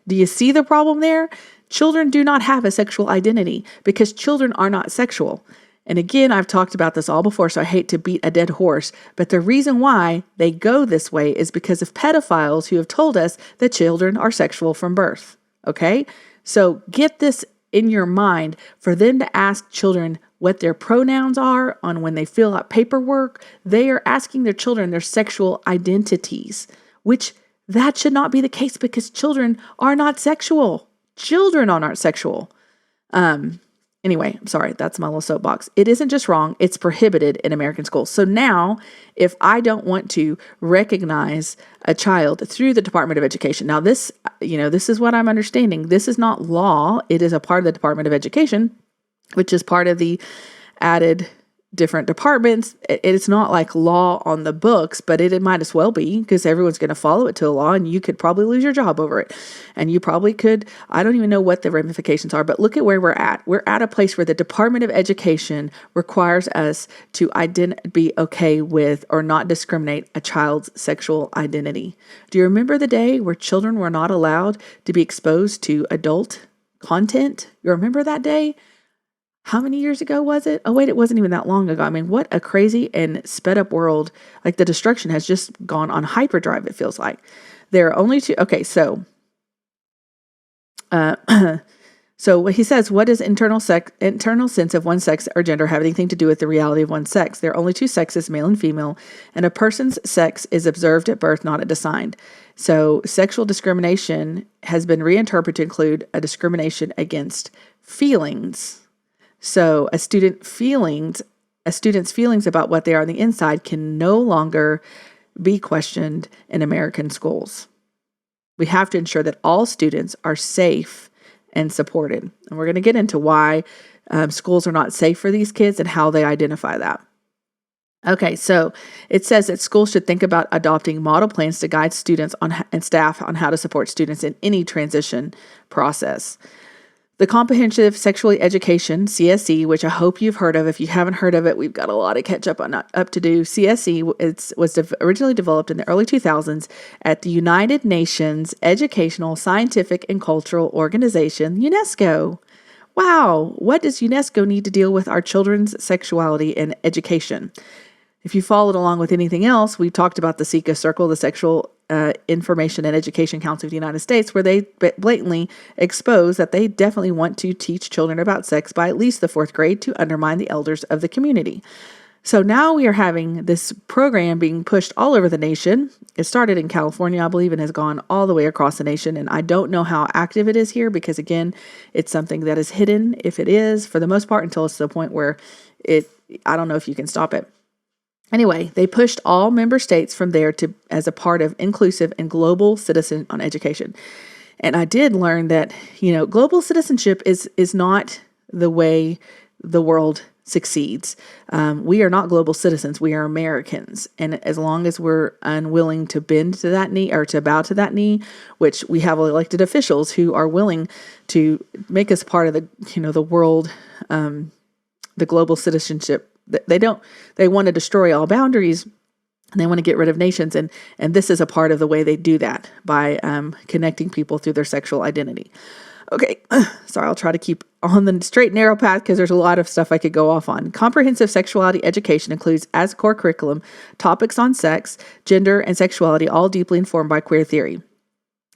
do you see the problem there? Children do not have a sexual identity because children are not sexual. And again, I've talked about this all before, so I hate to beat a dead horse, but the reason why they go this way is because of pedophiles who have told us that children are sexual from birth. Okay, so get this in your mind. For them to ask children what their pronouns are on when they fill out paperwork, they are asking their children their sexual identities, which that should not be the case because children are not sexual. Children are not sexual. Anyway, I'm sorry, that's my little soapbox. It isn't just wrong, it's prohibited in American schools. So now, if I don't want to recognize a child through the Department of Education, now this is what I'm understanding. This is not law. It is a part of the Department of Education, which is part of the added different departments. It's not like law on the books, but it might as well be because everyone's going to follow it to a law and you could probably lose your job over it. And you probably could, I don't even know what the ramifications are, but look at where we're at. We're at a place where the Department of Education requires us to be okay with or not discriminate a child's sexual identity. Do you remember the day where children were not allowed to be exposed to adult content? You remember that day? How many years ago was it? Oh, wait, it wasn't even that long ago. I mean, what a crazy and sped up world. Like the destruction has just gone on hyperdrive, it feels like. There are only two. Okay, so so he says, what does internal sense of one's sex or gender have anything to do with the reality of one's sex? There are only two sexes, male and female, and a person's sex is observed at birth, not assigned. So sexual discrimination has been reinterpreted to include a discrimination against feelings. So a student's feelings about what they are on the inside can no longer be questioned in American schools. We have to ensure that all students are safe and supported. And we're going to get into why schools are not safe for these kids and how they identify that. Okay, so it says that schools should think about adopting model plans to guide students and staff on how to support students in any transition process. The Comprehensive Sexuality Education, CSE, which I hope you've heard of. If you haven't heard of it, we've got a lot of catch up to do. CSE was originally developed in the early 2000s at the United Nations Educational, Scientific, and Cultural Organization, UNESCO. Wow, what does UNESCO need to deal with our children's sexuality and education? If you followed along with anything else, we talked about the SICA Circle, the Sexual Information and Education Council of the United States, where they blatantly expose that they definitely want to teach children about sex by at least the 4th grade to undermine the elders of the community. So now we are having this program being pushed all over the nation. It started in California, I believe, and has gone all the way across the nation. And I don't know how active it is here because, again, it's something that is hidden, if it is, for the most part, until it's to the point where I don't know if you can stop it. Anyway, they pushed all member states from there to as a part of inclusive and global citizen on education. And I did learn that, global citizenship is not the way the world succeeds. We are not global citizens. We are Americans. And as long as we're unwilling to bend to that knee or to bow to that knee, which we have elected officials who are willing to make us part of the world, the global citizenship. They want to destroy all boundaries. And they want to get rid of nations. And this is a part of the way they do that by connecting people through their sexual identity. Okay, sorry, I'll try to keep on the straight and narrow path because there's a lot of stuff I could go off on. Comprehensive sexuality education includes, as core curriculum, topics on sex, gender, and sexuality, all deeply informed by queer theory.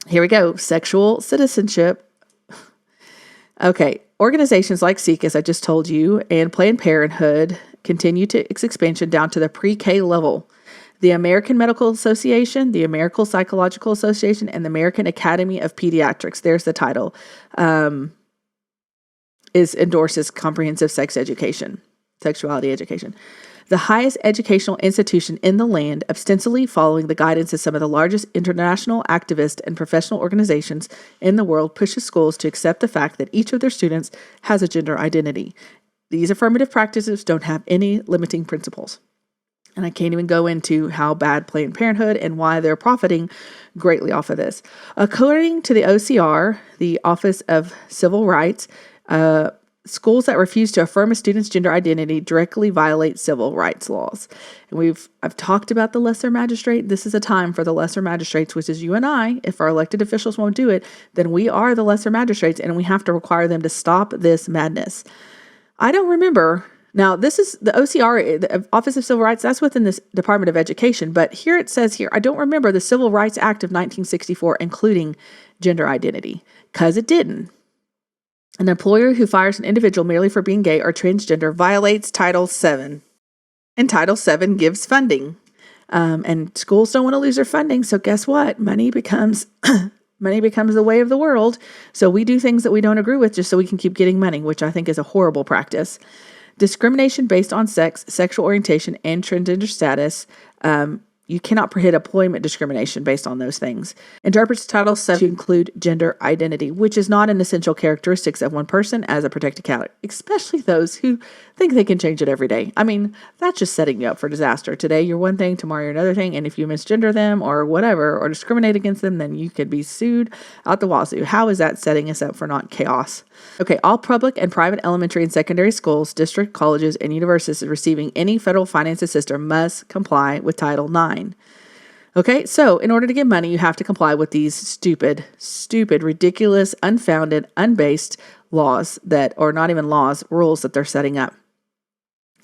Here we go, sexual citizenship. Okay, organizations like SICA, as I just told you, and Planned Parenthood continue its expansion down to the pre-K level. The American Medical Association, the American Psychological Association, and the American Academy of Pediatrics, there's the title, endorses comprehensive sexuality education. The highest educational institution in the land, ostensibly following the guidance of some of the largest international activist and professional organizations in the world, pushes schools to accept the fact that each of their students has a gender identity. These affirmative practices don't have any limiting principles. And I can't even go into how bad Planned Parenthood and why they're profiting greatly off of this. According to the OCR, the Office of Civil Rights, schools that refuse to affirm a student's gender identity directly violate civil rights laws. And I've talked about the lesser magistrate. This is a time for the lesser magistrates, which is you and I. If our elected officials won't do it, then we are the lesser magistrates, and we have to require them to stop this madness. I don't remember. Now, this is the OCR, the Office of Civil Rights, that's within this Department of Education. But here it says here, I don't remember the Civil Rights Act of 1964 including gender identity, because it didn't. An employer who fires an individual merely for being gay or transgender violates Title VII. And Title VII gives funding. And schools don't want to lose their funding, so guess what? Money becomes the way of the world. So we do things that we don't agree with just so we can keep getting money, which I think is a horrible practice. Discrimination based on sex, sexual orientation, and transgender status. You cannot prohibit employment discrimination based on those things. Interprets Title VII to include gender identity, which is not an essential characteristic of one person as a protected category, especially those who think they can change it every day. I mean, that's just setting you up for disaster. Today you're one thing, tomorrow you're another thing, and if you misgender them or whatever, or discriminate against them, then you could be sued out the wazoo. How is that setting us up for not chaos? Okay, all public and private elementary and secondary schools, district colleges, and universities receiving any federal finance assistance must comply with Title IX. Okay, so in order to get money, you have to comply with these stupid, ridiculous, unfounded, unbased laws that, or not even laws, rules that they're setting up.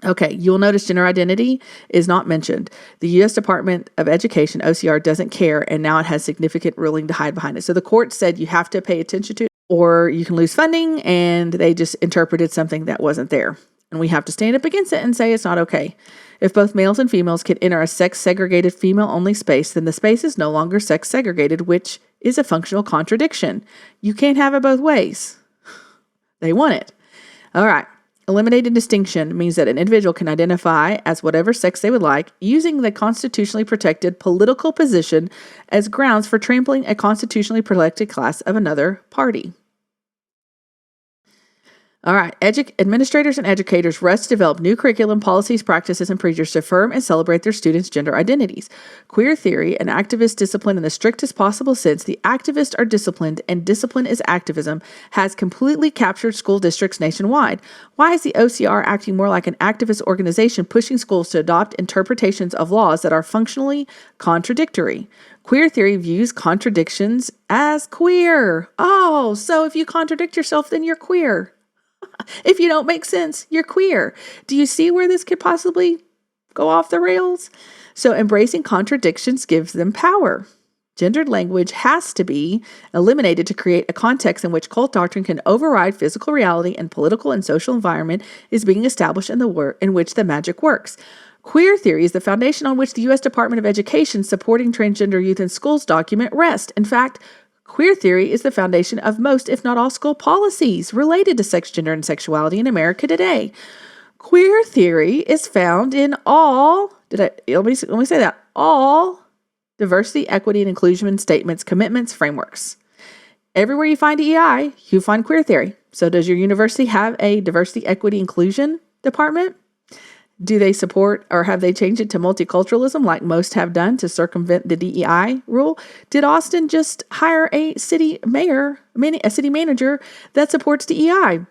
Okay, you'll notice gender identity is not mentioned. The U.S. Department of Education, OCR, doesn't care, and now it has significant ruling to hide behind it. So the court said you have to pay attention to it, or you can lose funding, and they just interpreted something that wasn't there. And we have to stand up against it and say it's not okay. If both males and females can enter a sex-segregated female-only space, then the space is no longer sex-segregated, which is a functional contradiction. You can't have it both ways. They want it. All right. Eliminating distinction means that an individual can identify as whatever sex they would like, using the constitutionally protected political position as grounds for trampling a constitutionally protected class of another party. All right, administrators and educators must develop new curriculum, policies, practices, and procedures to affirm and celebrate their students' gender identities. Queer theory and activist discipline in the strictest possible sense, the activists are disciplined and discipline is activism, has completely captured school districts nationwide. Why is the OCR acting more like an activist organization pushing schools to adopt interpretations of laws that are functionally contradictory? Queer theory views contradictions as queer. Oh, so if you contradict yourself, then you're queer. If you don't make sense, you're queer. Do you see where this could possibly go off the rails. So embracing contradictions gives them power. Gendered language has to be eliminated to create a context in which cult doctrine can override physical reality and political and social environment is being established in which the magic works. Queer theory is the foundation on which the U.S. Department of Education supporting transgender youth in schools document rest. In fact, queer theory is the foundation of most, if not all, school policies related to sex, gender, and sexuality in America today. Queer theory is found in all, let me say that, all diversity, equity, and inclusion statements, commitments, frameworks. Everywhere you find DEI, you find queer theory. So does your university have a diversity, equity, inclusion department? Do they support or have they changed it to multiculturalism like most have done to circumvent the DEI rule? Did Austin just hire a city manager that supports DEI?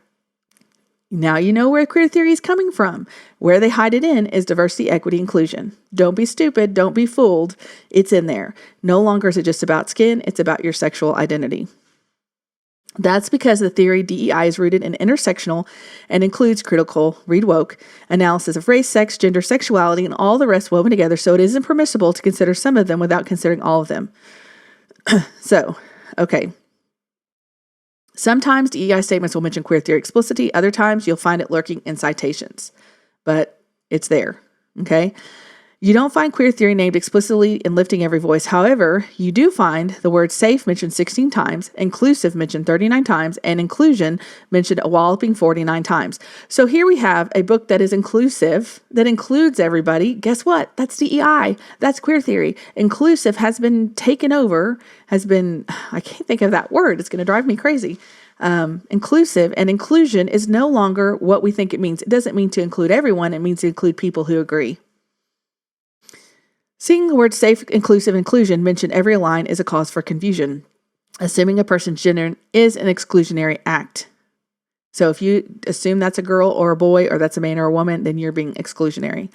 Now you know where queer theory is coming from. Where they hide it in is diversity, equity, inclusion. Don't be stupid. Don't be fooled. It's in there. No longer is it just about skin. It's about your sexual identity. That's because the theory DEI is rooted in intersectional and includes critical, read woke, analysis of race, sex, gender, sexuality, and all the rest woven together, so it isn't permissible to consider some of them without considering all of them. Okay. Sometimes DEI statements will mention queer theory explicitly. Other times you'll find it lurking in citations, but it's there, okay? You don't find queer theory named explicitly in Lifting Every Voice. However, you do find the word safe mentioned 16 times, inclusive mentioned 39 times, and inclusion mentioned a walloping 49 times. So here we have a book that is inclusive, that includes everybody. Guess what? That's DEI. That's queer theory. Inclusive has been taken over, I can't think of that word. It's going to drive me crazy. Inclusive and inclusion is no longer what we think it means. It doesn't mean to include everyone. It means to include people who agree. Seeing the word safe, inclusive, inclusion mentioned every line is a cause for confusion. Assuming a person's gender is an exclusionary act. So if you assume that's a girl or a boy or that's a man or a woman, then you're being exclusionary.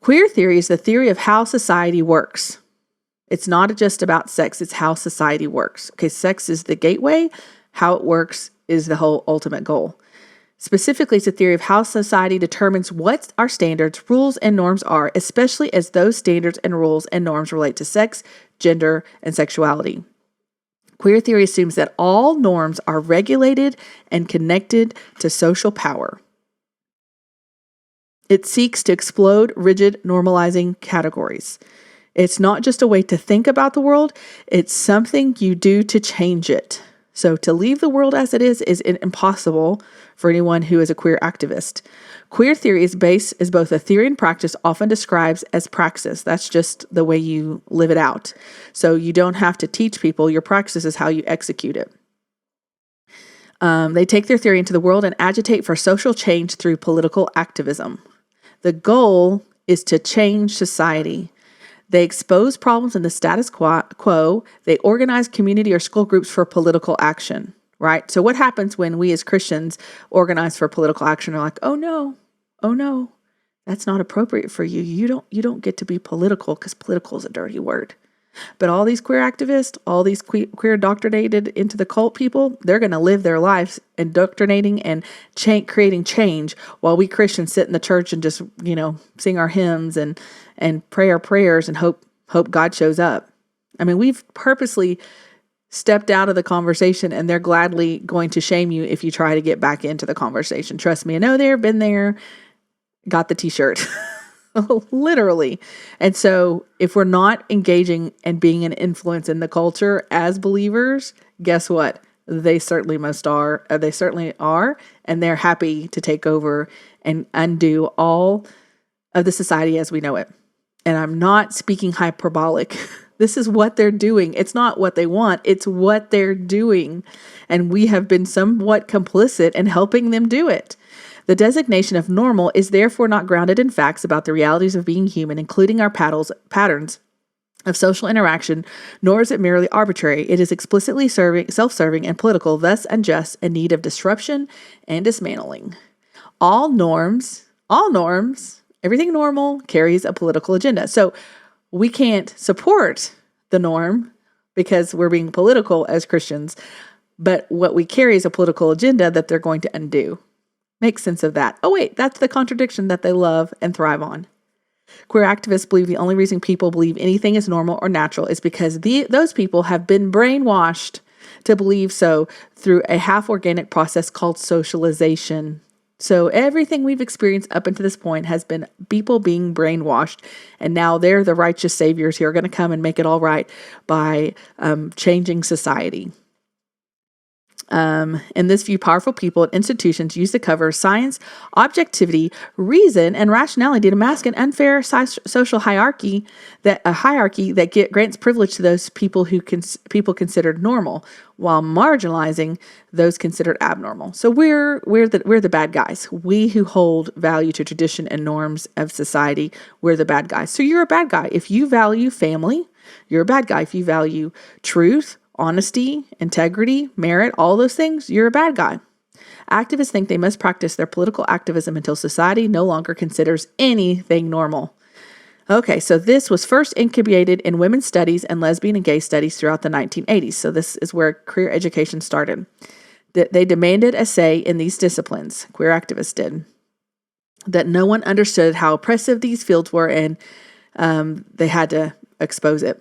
Queer theory is the theory of how society works. It's not just about sex, it's how society works. Okay, sex is the gateway. How it works is the whole ultimate goal. Specifically, it's a theory of how society determines what our standards, rules, and norms are, especially as those standards and rules and norms relate to sex, gender, and sexuality. Queer theory assumes that all norms are regulated and connected to social power. It seeks to explode rigid, normalizing categories. It's not just a way to think about the world, it's something you do to change it. So to leave the world as it is impossible for anyone who is a queer activist. Queer theory is both a theory and practice, often described as praxis. That's just the way you live it out. So you don't have to teach people. Your praxis is how you execute it. They take their theory into the world and agitate for social change through political activism. The goal is to change society. They expose problems in the status quo. They organize community or school groups for political action, right? So what happens when we as Christians organize for political action? We're like, oh no, that's not appropriate for you. You don't get to be political because political is a dirty word. But all these queer activists, all these queer indoctrinated into the cult people, they're going to live their lives indoctrinating and creating change while we Christians sit in the church and just, sing our hymns and pray our prayers and hope God shows up. I mean, we've purposely stepped out of the conversation and they're gladly going to shame you if you try to get back into the conversation. Trust me, I know there, been there, got the t-shirt. Literally. And so if we're not engaging and being an influence in the culture as believers, guess what? They certainly are, and they're happy to take over and undo all of the society as we know it. And I'm not speaking hyperbolic. This is what they're doing. It's not what they want. It's what they're doing. And we have been somewhat complicit in helping them do it. The designation of normal is therefore not grounded in facts about the realities of being human, including our patterns of social interaction, nor is it merely arbitrary. It is explicitly self-serving and political, thus unjust, in need of disruption and dismantling. All norms, everything normal carries a political agenda. So we can't support the norm because we're being political as Christians, but what we carry is a political agenda that they're going to undo. Make sense of that. Oh wait, that's the contradiction that they love and thrive on. Queer activists believe the only reason people believe anything is normal or natural is because those people have been brainwashed to believe so through a half-organic process called socialization. So everything we've experienced up until this point has been people being brainwashed, and now they're the righteous saviors who are going to come and make it all right by changing society. In this view, powerful people at institutions use the cover of science, objectivity, reason, and rationality to mask an unfair social hierarchy that grants privilege to those people who people considered normal, while marginalizing those considered abnormal. So we're the bad guys. We who hold value to tradition and norms of society, we're the bad guys. So you're a bad guy if you value family. You're a bad guy if you value truth, honesty, integrity, merit, all those things. You're a bad guy. Activists think they must practice their political activism until society no longer considers anything normal. Okay, so this was first incubated in women's studies and lesbian and gay studies throughout the 1980s. So this is where queer education started. They demanded a say in these disciplines, queer activists did, that no one understood how oppressive these fields were, and they had to expose it.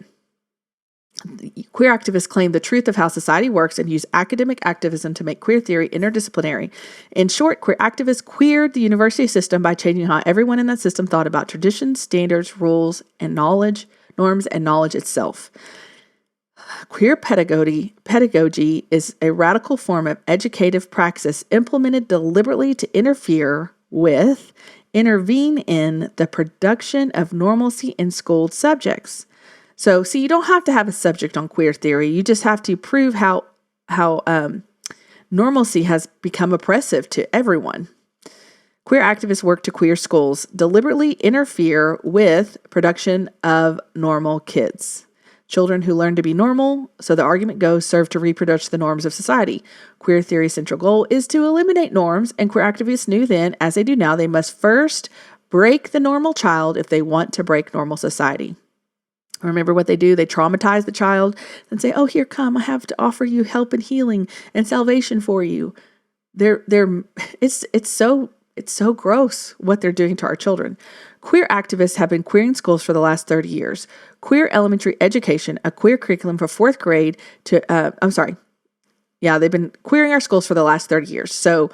Queer activists claim the truth of how society works and use academic activism to make queer theory interdisciplinary. In short, queer activists queered the university system by changing how everyone in that system thought about traditions, standards, rules, and norms, and knowledge itself. Queer pedagogy is a radical form of educative praxis implemented deliberately to interfere with, intervene in the production of normalcy in schooled subjects. So, you don't have to have a subject on queer theory. You just have to prove how normalcy has become oppressive to everyone. Queer activists work to queer schools, deliberately interfere with production of normal kids. Children who learn to be normal, so the argument goes, serve to reproduce the norms of society. Queer theory's central goal is to eliminate norms, and queer activists knew then, as they do now, they must first break the normal child if they want to break normal society. Remember what they do? They traumatize the child and say, "Oh, here, come. I have to offer you help and healing and salvation for you." It's so gross what they're doing to our children. Queer activists have been queering schools for the last 30 years. Queer elementary education, a queer curriculum for fourth grade they've been queering our schools for the last 30 years. So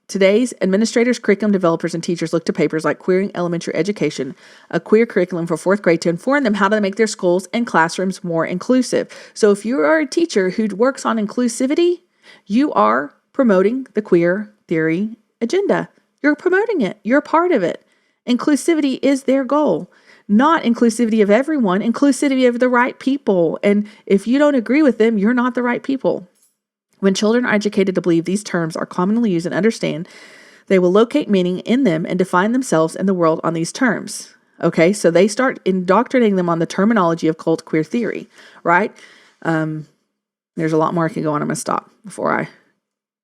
today's administrators, curriculum developers, and teachers look to papers like Queering Elementary Education, a queer curriculum for fourth grade, to inform them how to make their schools and classrooms more inclusive. So if you are a teacher who works on inclusivity, you are promoting the queer theory agenda. You're promoting it. You're a part of it. Inclusivity is their goal. Not inclusivity of everyone, inclusivity of the right people. And if you don't agree with them, you're not the right people. When children are educated to believe these terms are commonly used and understand, they will locate meaning in them and define themselves and the world on these terms. Okay, so they start indoctrinating them on the terminology of cult queer theory, right? There's a lot more I can go on. I'm going to stop before I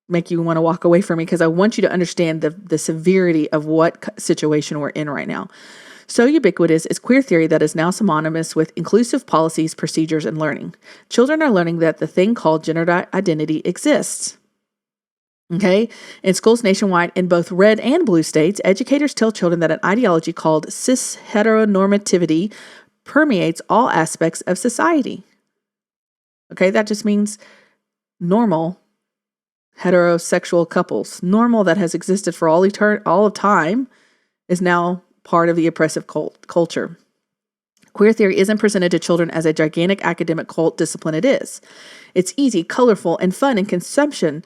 make you want to walk away from me, because I want you to understand the severity of what situation we're in right now. So ubiquitous is queer theory that is now synonymous with inclusive policies, procedures, and learning. Children are learning that the thing called gender identity exists. Okay? In schools nationwide, in both red and blue states, educators tell children that an ideology called cis heteronormativity permeates all aspects of society. Okay? That just means normal heterosexual couples. Normal that has existed for all of time is now part of the oppressive culture. Queer theory isn't presented to children as a gigantic academic cult discipline. It is. It's easy, colorful, and fun in consumption,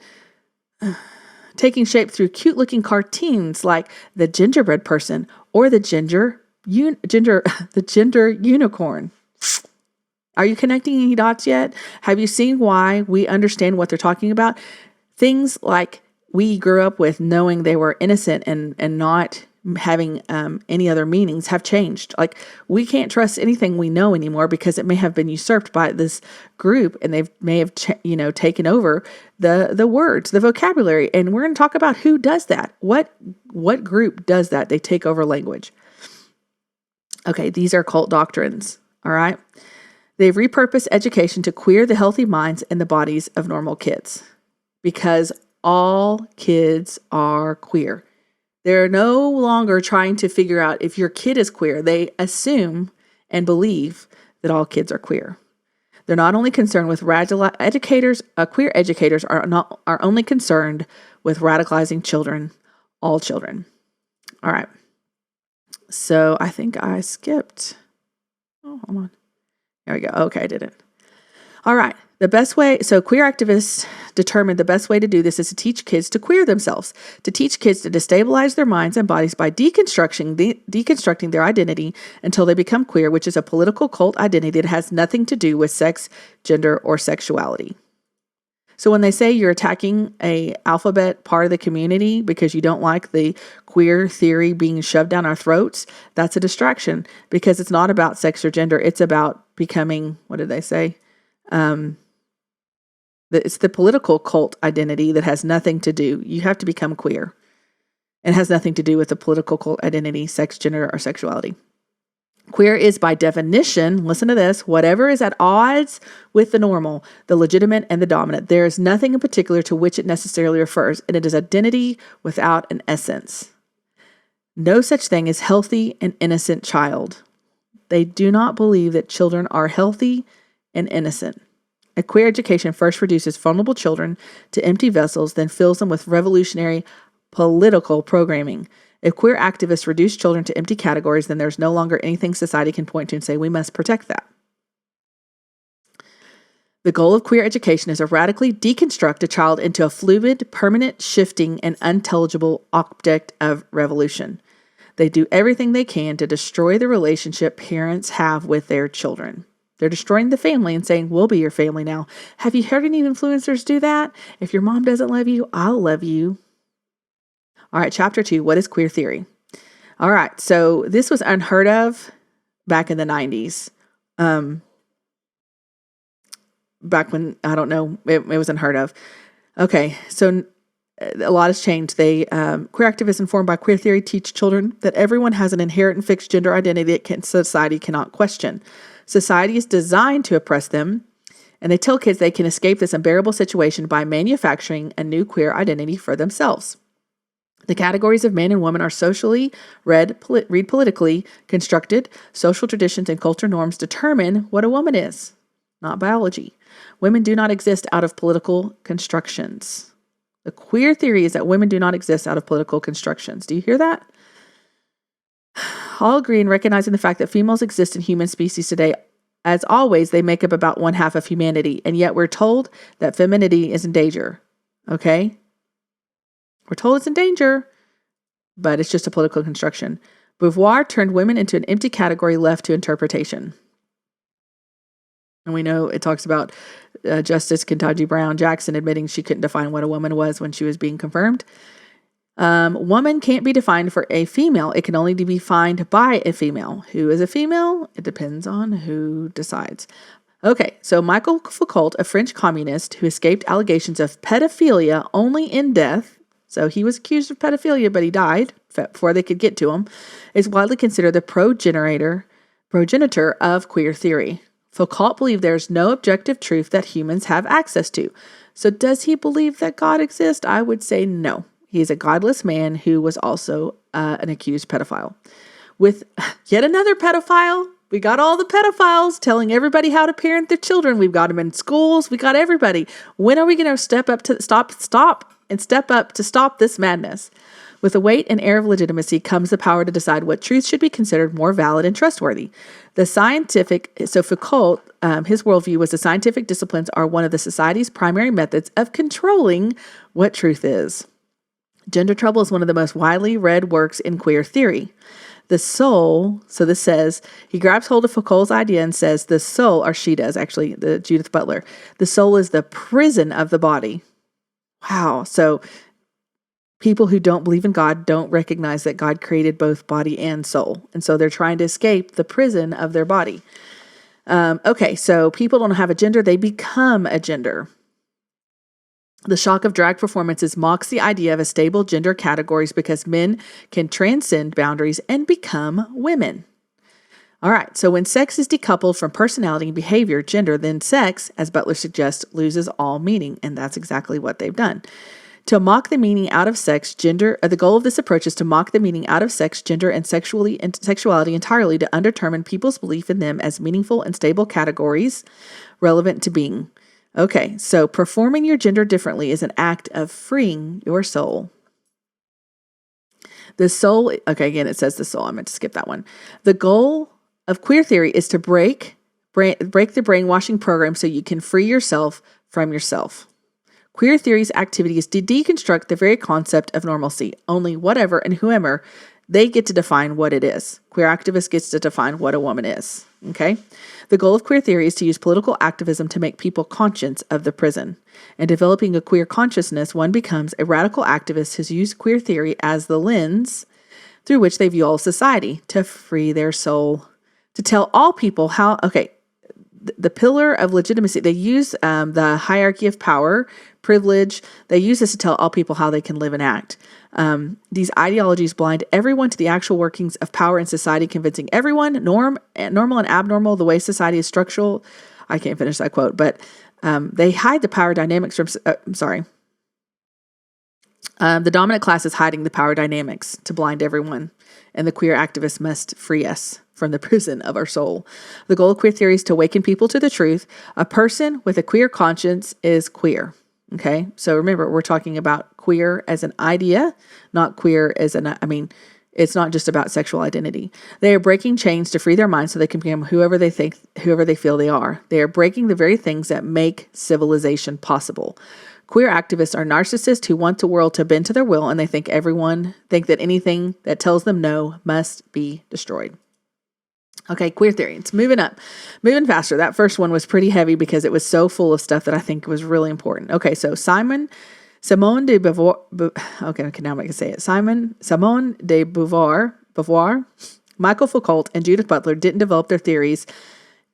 taking shape through cute-looking cartoons like the gingerbread person or the gender unicorn. Are you connecting any dots yet? Have you seen why we understand what they're talking about? Things like we grew up with knowing they were innocent and not having any other meanings have changed. Like, we can't trust anything we know anymore because it may have been usurped by this group, and they may have taken over the words, the vocabulary. And we're going to talk about who does that. What group does that? They take over language. Okay, these are cult doctrines. All right. They've repurposed education to queer the healthy minds and the bodies of normal kids, because all kids are queer. They're no longer trying to figure out if your kid is queer. They assume and believe that all kids are queer. They're not only concerned with educators. Queer educators are only concerned with radicalizing children, all children. All right. So I think I skipped. Oh, hold on. There we go. Okay, I did it. All right. The best way, so queer activists determined the best way to do this is to teach kids to queer themselves, to teach kids to destabilize their minds and bodies by deconstructing their identity until they become queer, which is a political cult identity that has nothing to do with sex, gender, or sexuality. So when they say you're attacking a alphabet part of the community because you don't like the queer theory being shoved down our throats, that's a distraction because it's not about sex or gender. It's about becoming, what did they say? It's the political cult identity that has nothing to do. You have to become queer. It has nothing to do with the political cult identity, sex, gender, or sexuality. Queer is by definition, listen to this, whatever is at odds with the normal, the legitimate, and the dominant. There is nothing in particular to which it necessarily refers, and it is identity without an essence. No such thing as healthy and innocent child. They do not believe that children are healthy and innocent. A queer education first reduces vulnerable children to empty vessels, then fills them with revolutionary political programming. If queer activists reduce children to empty categories, then there's no longer anything society can point to and say, we must protect that. The goal of queer education is to radically deconstruct a child into a fluid, permanent, shifting, and unintelligible object of revolution. They do everything they can to destroy the relationship parents have with their children. They're destroying the family and saying, we'll be your family now. Have you heard any influencers do that? If your mom doesn't love you, I'll love you. All right, chapter 2, what is queer theory? All right, so this was unheard of back in the 90s. Back when, I don't know, it was unheard of. Okay, so a lot has changed. Queer activists informed by queer theory teach children that everyone has an inherent and fixed gender identity that society cannot question. Society is designed to oppress them, and they tell kids they can escape this unbearable situation by manufacturing a new queer identity for themselves. The categories of man and woman are socially read politically constructed. Social traditions and culture norms determine what a woman is, not biology. Women do not exist out of political constructions. The queer theory is that women do not exist out of political constructions. Do you hear that? All agree in recognizing the fact that females exist in human species today. As always, they make up about 1/2 of humanity, and yet we're told that femininity is in danger. Okay? We're told it's in danger, but it's just a political construction. Beauvoir turned women into an empty category left to interpretation. And we know it talks about Justice Ketanji Brown Jackson admitting she couldn't define what a woman was when she was being confirmed. Woman can't be defined for a female. It can only be defined by a female. Who is a female? It depends on who decides. Okay, so Michel Foucault, a French communist who escaped allegations of pedophilia only in death, so he was accused of pedophilia, but he died before they could get to him, is widely considered the progenitor of queer theory. Foucault believed there's no objective truth that humans have access to. So does he believe that God exists? I would say no. He's a godless man who was also an accused pedophile. With yet another pedophile, we got all the pedophiles telling everybody how to parent their children. We've got them in schools. We got everybody. When are we going to step up to stop this madness? With the weight and air of legitimacy comes the power to decide what truth should be considered more valid and trustworthy. So Foucault, his worldview was the scientific disciplines are one of the society's primary methods of controlling what truth is. Gender Trouble is one of the most widely read works in queer theory. The soul, so this says, he grabs hold of Foucault's idea and says, the soul, or she does actually, the Judith Butler, the soul is the prison of the body. Wow. So people who don't believe in God don't recognize that God created both body and soul. And so they're trying to escape the prison of their body. Okay, so people don't have a gender, they become a gender. The shock of drag performances mocks the idea of a stable gender categories because men can transcend boundaries and become women. All right, so when sex is decoupled from personality and behavior, gender, then sex, as Butler suggests, loses all meaning, and that's exactly what they've done. To mock the meaning out of sex, gender, the goal of this approach is to mock the meaning out of sex, gender, and sexuality entirely to undetermine people's belief in them as meaningful and stable categories relevant to being. Okay, so performing your gender differently is an act of freeing your soul. The soul, okay, again, it says the soul. I meant to skip that one. The goal of queer theory is to break the brainwashing program so you can free yourself from yourself. Queer theory's activity is to deconstruct the very concept of normalcy. Only whatever and whoever, they get to define what it is. Queer activist gets to define what a woman is. Okay? The goal of queer theory is to use political activism to make people conscious of the prison. In developing a queer consciousness, one becomes a radical activist who's used queer theory as the lens through which they view all society to free their soul, to tell all people how, the pillar of legitimacy, they use the hierarchy of power, privilege, they use this to tell all people how they can live and act. These ideologies blind everyone to the actual workings of power in society, convincing everyone, normal and abnormal, the way society is structural. I can't finish that quote, but they hide the power dynamics from, the dominant class is hiding the power dynamics to blind everyone, and the queer activists must free us from the prison of our soul. The goal of queer theory is to awaken people to the truth. A person with a queer conscience is queer. Okay, so remember, we're talking about queer as an idea, not queer as it's not just about sexual identity. They are breaking chains to free their minds so they can become whoever they feel they are. They are breaking the very things that make civilization possible. Queer activists are narcissists who want the world to bend to their will, and they think that anything that tells them no must be destroyed. Okay, queer theory. It's moving moving faster. That first one was pretty heavy because it was so full of stuff that I think was really important. Okay, so Simone de Beauvoir. Okay, now I can say it. Simone de Beauvoir, Michel Foucault, and Judith Butler didn't develop their theories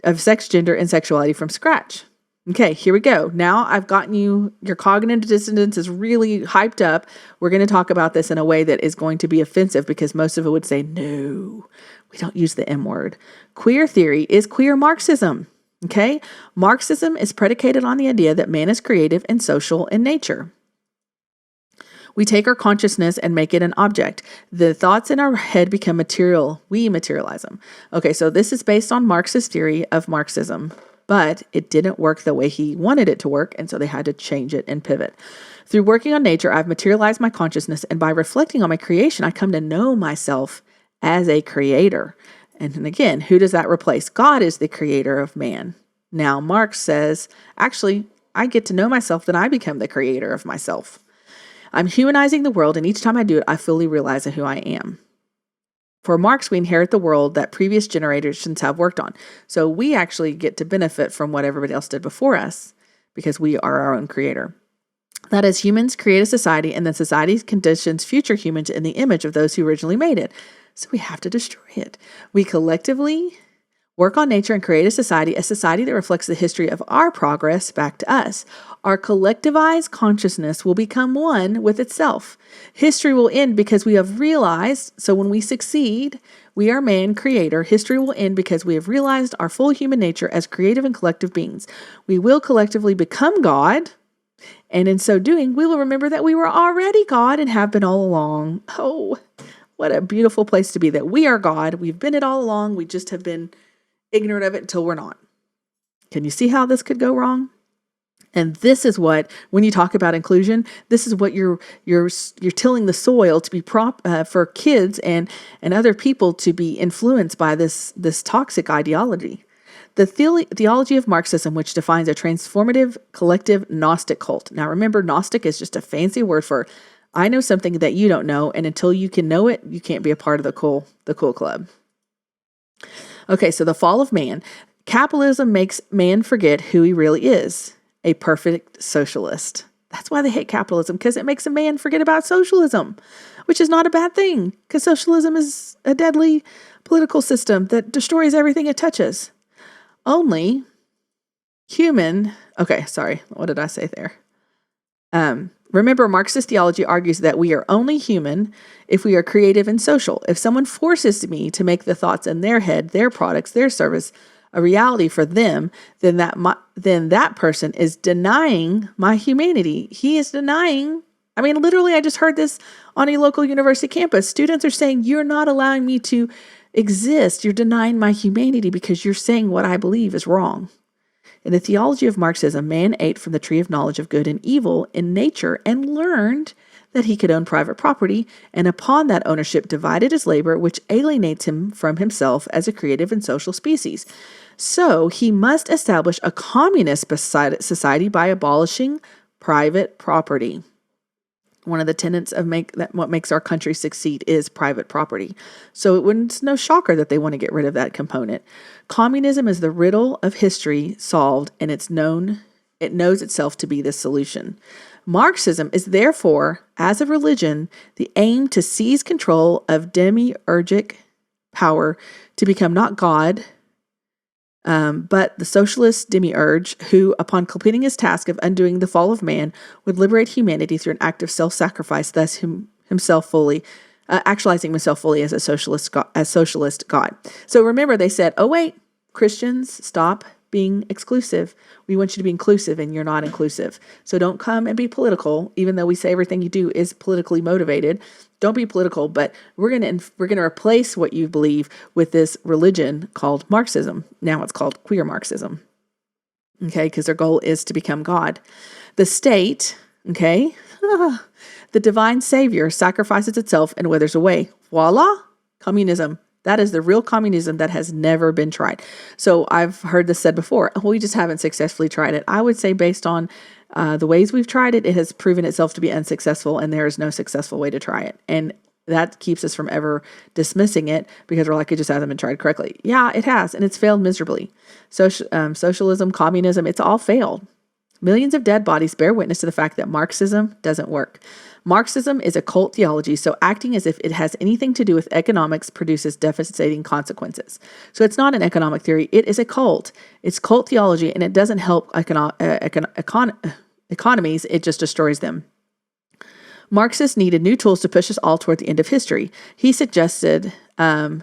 of sex, gender, and sexuality from scratch. Okay, here we go. Now I've gotten your cognitive dissonance is really hyped up. We're going to talk about this in a way that is going to be offensive because most of it would say, no, we don't use the M word. Queer theory is queer Marxism. Okay, Marxism is predicated on the idea that man is creative and social in nature. We take our consciousness and make it an object. The thoughts in our head become material. We materialize them. Okay, so this is based on Marx's theory of Marxism. But it didn't work the way he wanted it to work, and so they had to change it and pivot. Through working on nature, I've materialized my consciousness, and by reflecting on my creation, I come to know myself as a creator. And again, who does that replace? God is the creator of man. Now, Marx says, actually, I get to know myself, then I become the creator of myself. I'm humanizing the world, and each time I do it, I fully realize who I am. For Marx, we inherit the world that previous generations have worked on. So we actually get to benefit from what everybody else did before us because we are our own creator. That is, humans create a society, and then society conditions future humans in the image of those who originally made it. So we have to destroy it. We collectively work on nature and create a society that reflects the history of our progress back to us. Our collectivized consciousness will become one with itself. History will end because we have realized, so when we succeed, we are man creator. History will end because we have realized our full human nature as creative and collective beings. We will collectively become God, and in so doing, we will remember that we were already God and have been all along. Oh, what a beautiful place to be, that we are God. We've been it all along. We just have been ignorant of it until we're not. Can you see how this could go wrong? And this is what, when you talk about inclusion, this is what you're tilling the soil to be for kids and other people to be influenced by this toxic ideology. The theology of Marxism, which defines a transformative collective Gnostic cult. Now remember, Gnostic is just a fancy word for I know something that you don't know, and until you can know it, you can't be a part of the cool club. Okay, so the fall of man. Capitalism makes man forget who he really is. A perfect socialist. That's why they hate capitalism, because it makes a man forget about socialism, which is not a bad thing, because socialism is a deadly political system that destroys everything it touches. Only human, okay, sorry, what did I say there? Remember, Marxist theology argues that we are only human if we are creative and social. If someone forces me to make the thoughts in their head, their products, their service, a reality for them, then that person is denying my humanity. He is denying I mean, literally, I just heard this on a local university campus. Students are saying, you're not allowing me to exist. You're denying my humanity because you're saying what I believe is wrong. In the theology of Marxism, man ate from the tree of knowledge of good and evil in nature and learned that he could own private property, and upon that ownership divided his labor, which alienates him from himself as a creative and social species. So he must establish a communist society by abolishing private property. One of the tenets of what makes our country succeed is private property. So it's no shocker that they want to get rid of that component. Communism is the riddle of history solved, and it knows itself to be the solution. Marxism is therefore, as a religion, the aim to seize control of demiurgic power to become not God, but the socialist demiurge who, upon completing his task of undoing the fall of man, would liberate humanity through an act of self-sacrifice, thus himself fully actualizing himself fully as a socialist God. So remember, they said, "Oh wait, Christians, stop being exclusive. We want you to be inclusive, and you're not inclusive. So don't come and be political, even though we say everything you do is politically motivated. Don't be political, but we're gonna replace what you believe with this religion called Marxism. Now it's called queer Marxism. Okay, because their goal is to become God. The state, okay, the divine savior sacrifices itself and withers away. Voila, communism. That is the real communism that has never been tried. So I've heard this said before, we just haven't successfully tried it. I would say based on the ways we've tried it, it has proven itself to be unsuccessful, and there is no successful way to try it. And that keeps us from ever dismissing it because we're like, it just hasn't been tried correctly. Yeah, it has, and it's failed miserably. Socialism, communism, it's all failed. Millions of dead bodies bear witness to the fact that Marxism doesn't work. Marxism is a cult theology, so acting as if it has anything to do with economics produces devastating consequences. So it's not an economic theory, it is a cult. It's cult theology, and it doesn't help economies, it just destroys them. Marxists needed new tools to push us all toward the end of history. He suggested, Marcuse,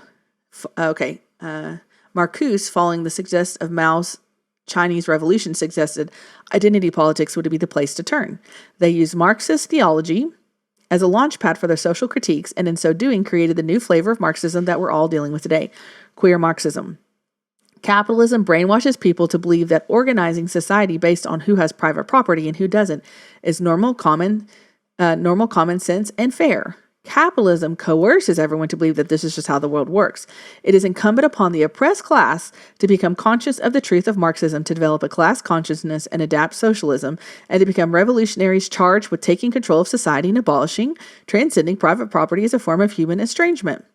following the suggest of Mao's Chinese Revolution, suggested identity politics would be the place to turn. They used Marxist theology as a launchpad for their social critiques, and in so doing created the new flavor of Marxism that we're all dealing with today, queer Marxism. Capitalism brainwashes people to believe that organizing society based on who has private property and who doesn't is normal common sense and fair. Capitalism coerces everyone to believe that this is just how the world works. It is incumbent upon the oppressed class to become conscious of the truth of Marxism, to develop a class consciousness and adapt socialism, and to become revolutionaries charged with taking control of society and abolishing, transcending private property as a form of human estrangement.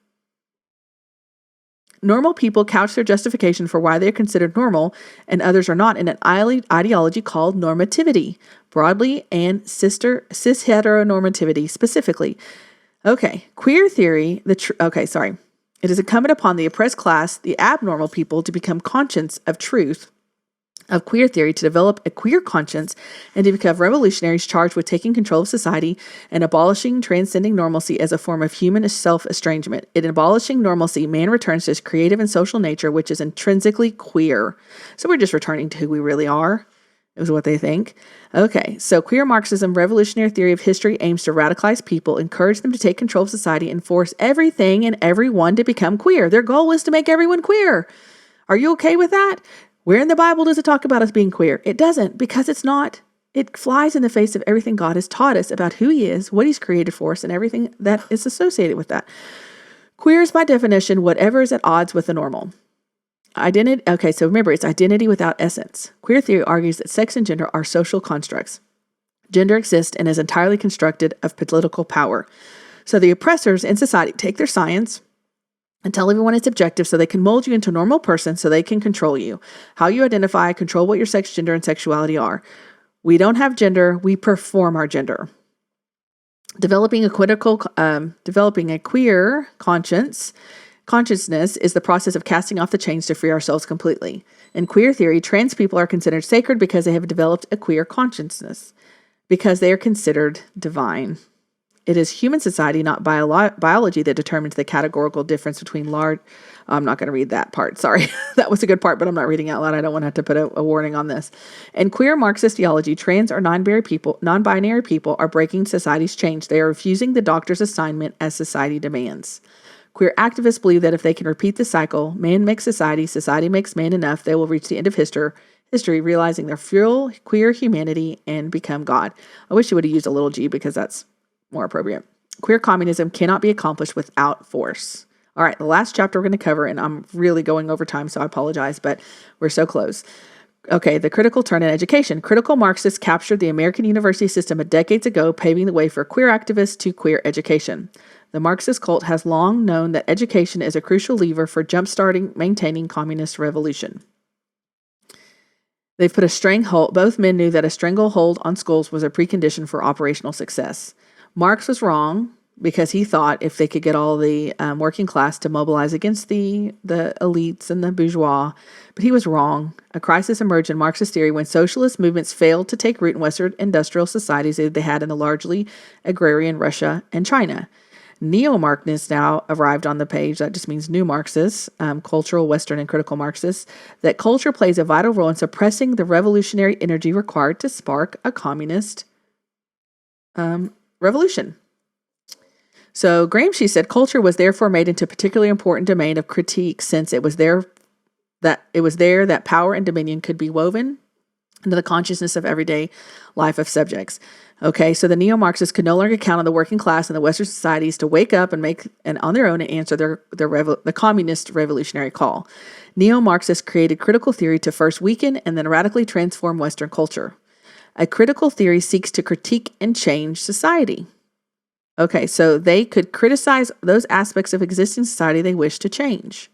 Normal people couch their justification for why they are considered normal and others are not in an ideology called normativity, broadly, and cis heteronormativity specifically. Okay, queer theory, it is incumbent upon the oppressed class, the abnormal people, to become conscious of truth of queer theory, to develop a queer conscience, and to become revolutionaries charged with taking control of society and abolishing transcending normalcy as a form of human self-estrangement. In abolishing normalcy, man returns to his creative and social nature, which is intrinsically queer. So we're just returning to who we really are, is what they think. Okay, so queer Marxism, revolutionary theory of history, aims to radicalize people, encourage them to take control of society, and force everything and everyone to become queer. Their goal is to make everyone queer. Are you okay with that? Where in the Bible does it talk about us being queer? It doesn't, because it's not. It flies in the face of everything God has taught us about who he is, what he's created for us, and everything that is associated with that. Queer is by definition whatever is at odds with the normal. Identity. Okay, so remember, it's identity without essence. Queer theory argues that sex and gender are social constructs. Gender exists and is entirely constructed of political power. So the oppressors in society take their science and tell everyone it's objective so they can mold you into a normal person so they can control you. How you identify, control what your sex, gender, and sexuality are. We don't have gender, we perform our gender. Developing a queer consciousness is the process of casting off the chains to free ourselves completely. In queer theory, trans people are considered sacred because they have developed a queer consciousness, because they are considered divine. It is human society, not biology, that determines the categorical difference between large. I'm not going to read that part. Sorry. That was a good part, but I'm not reading out loud. I don't want to have to put a warning on this. In queer Marxist theology, trans or non-binary people are breaking society's change. They are refusing the doctor's assignment as society demands. Queer activists believe that if they can repeat the cycle, man makes society, society makes man enough, they will reach the end of history, realizing their full queer humanity and become God. I wish you would have used a little g because that's more appropriate. Queer communism cannot be accomplished without force. All right, the last chapter we're going to cover, and I'm really going over time, so I apologize, but we're so close. Okay, the critical turn in education. Critical Marxists captured the American university system decades ago, paving the way for queer activists to queer education. The Marxist cult has long known that education is a crucial lever for jumpstarting, maintaining communist revolution. They've put a stranglehold. Both men knew that a stranglehold on schools was a precondition for operational success. Marx was wrong because he thought if they could get all the working class to mobilize against the elites and the bourgeois, but he was wrong. A crisis emerged in Marxist theory when socialist movements failed to take root in Western industrial societies that they had in the largely agrarian Russia and China. Neo-Marxists now arrived on the page. That just means new Marxists, cultural, Western, and critical Marxists, that culture plays a vital role in suppressing the revolutionary energy required to spark a communist revolution. So Gramsci said culture was therefore made into a particularly important domain of critique, since it was there that power and dominion could be woven into the consciousness of everyday life of subjects. Okay, so the neo-Marxists could no longer count on the working class and the Western societies to wake up and on their own and answer the communist revolutionary call. Neo-Marxists created critical theory to first weaken and then radically transform Western culture. A critical theory seeks to critique and change society. Okay, so they could criticize those aspects of existing society they wish to change.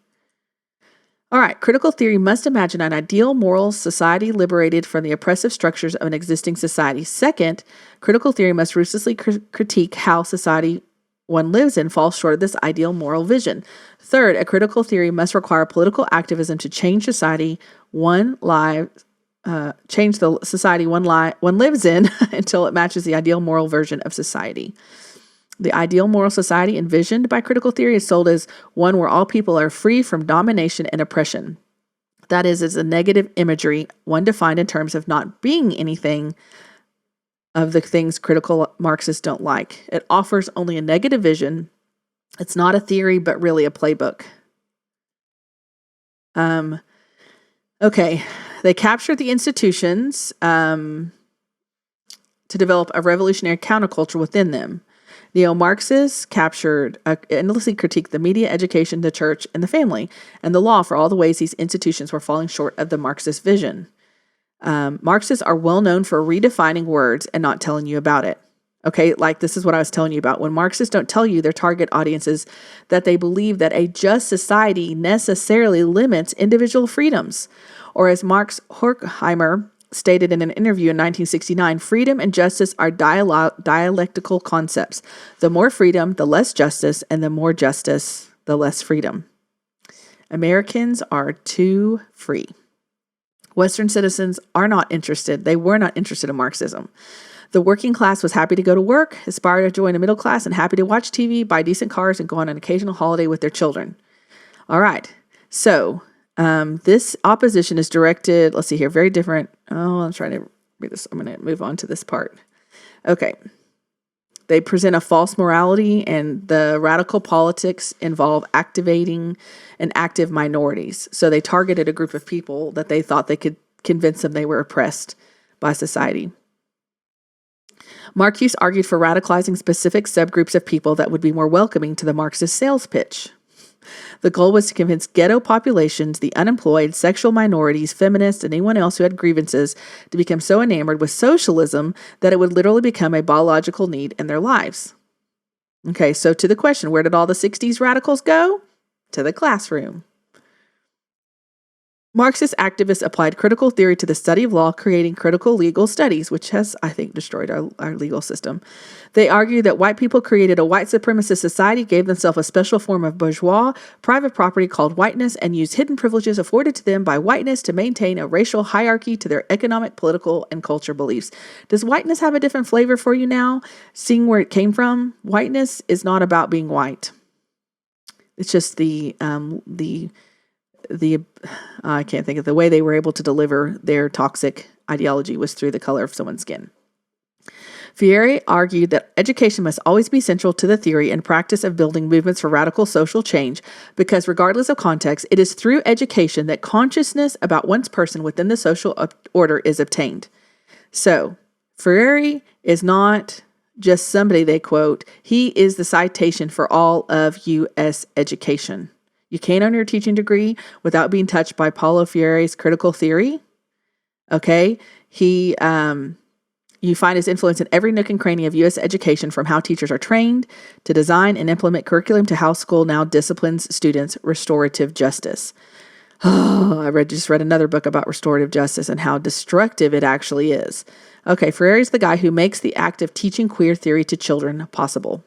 All right, critical theory must imagine an ideal moral society liberated from the oppressive structures of an existing society. Second, critical theory must ruthlessly critique how society one lives in falls short of this ideal moral vision. Third, a critical theory must require political activism to change society change the society one lives in until it matches the ideal moral version of society. The ideal moral society envisioned by critical theory is sold as one where all people are free from domination and oppression. That is a negative imagery, one defined in terms of not being anything of the things critical Marxists don't like. It offers only a negative vision. It's not a theory, but really a playbook. Okay, they captured the institutions to develop a revolutionary counterculture within them. Neo-Marxists endlessly critiqued the media, education, the church, and the family, and the law for all the ways these institutions were falling short of the Marxist vision. Marxists are well known for redefining words and not telling you about it. Okay, like this is what I was telling you about. When Marxists don't tell you their target audiences that they believe that a just society necessarily limits individual freedoms, or as Marx Horkheimer stated in an interview in 1969, freedom and justice are dialectical concepts. The more freedom, the less justice, and the more justice, the less freedom. Americans are too free. Western citizens are not interested. They were not interested in Marxism. The working class was happy to go to work, aspire to join a middle class, and happy to watch TV, buy decent cars, and go on an occasional holiday with their children. All right, so this opposition is directed, let's see here, very different. Oh, I'm trying to read this. I'm going to move on to this part. Okay. They present a false morality, and the radical politics involve activating and active minorities. So they targeted a group of people that they thought they could convince them they were oppressed by society. Marcuse argued for radicalizing specific subgroups of people that would be more welcoming to the Marxist sales pitch. The goal was to convince ghetto populations, the unemployed, sexual minorities, feminists, and anyone else who had grievances to become so enamored with socialism that it would literally become a biological need in their lives. Okay, so to the question, where did all the 60s radicals go? To the classroom. Marxist activists applied critical theory to the study of law, creating critical legal studies, which has, I think, destroyed our legal system. They argued that white people created a white supremacist society, gave themselves a special form of bourgeois private property called whiteness, and used hidden privileges afforded to them by whiteness to maintain a racial hierarchy to their economic, political, and culture beliefs. Does whiteness have a different flavor for you now, seeing where it came from? Whiteness is not about being white. It's just the I can't think of the way they were able to deliver their toxic ideology was through the color of someone's skin. Freire argued that education must always be central to the theory and practice of building movements for radical social change because regardless of context, it is through education that consciousness about one's person within the social order is obtained. So, Freire is not just somebody they quote. He is the citation for all of U.S. education. You can't earn your teaching degree without being touched by Paulo Freire's critical theory. Okay? You find his influence in every nook and cranny of U.S. education, from how teachers are trained to design and implement curriculum to how school now disciplines students. Restorative justice. Oh, I just read another book about restorative justice and how destructive it actually is. Okay, Freire is the guy who makes the act of teaching queer theory to children possible.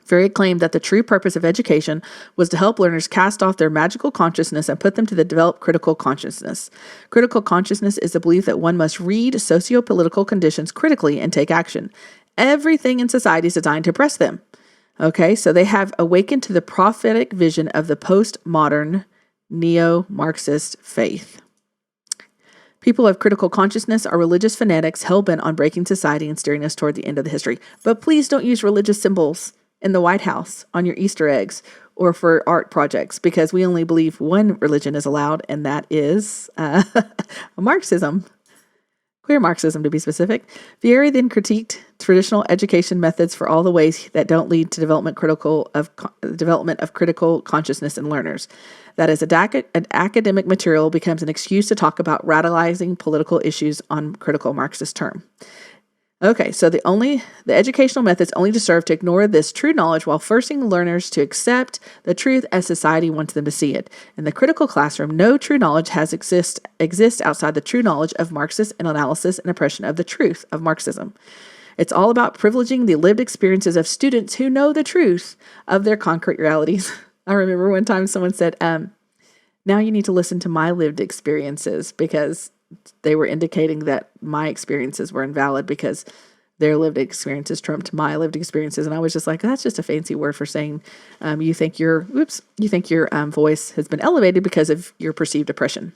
Freire claimed that the true purpose of education was to help learners cast off their magical consciousness and put them to the developed critical consciousness. Critical consciousness is the belief that one must read socio-political conditions critically and take action. Everything in society is designed to oppress them. Okay, so they have awakened to the prophetic vision of the postmodern neo-Marxist faith. People of critical consciousness are religious fanatics hell-bent on breaking society and steering us toward the end of the history. But please don't use religious symbols in the White House on your Easter eggs or for art projects, because we only believe one religion is allowed, and that is Marxism. Queer Marxism, to be specific. Freire then critiqued traditional education methods for all the ways that don't lead to development of critical consciousness in learners. That is, an academic material becomes an excuse to talk about radicalizing political issues on critical Marxist term. Okay, so the educational methods only to serve to ignore this true knowledge while forcing learners to accept the truth as society wants them to see it. In the critical classroom, no true knowledge exists outside the true knowledge of Marxist analysis and oppression of the truth of Marxism. It's all about privileging the lived experiences of students who know the truth of their concrete realities. I remember one time someone said, now you need to listen to my lived experiences, because they were indicating that my experiences were invalid because their lived experiences trumped my lived experiences. And I was just like, that's just a fancy word for saying you think your voice has been elevated because of your perceived oppression.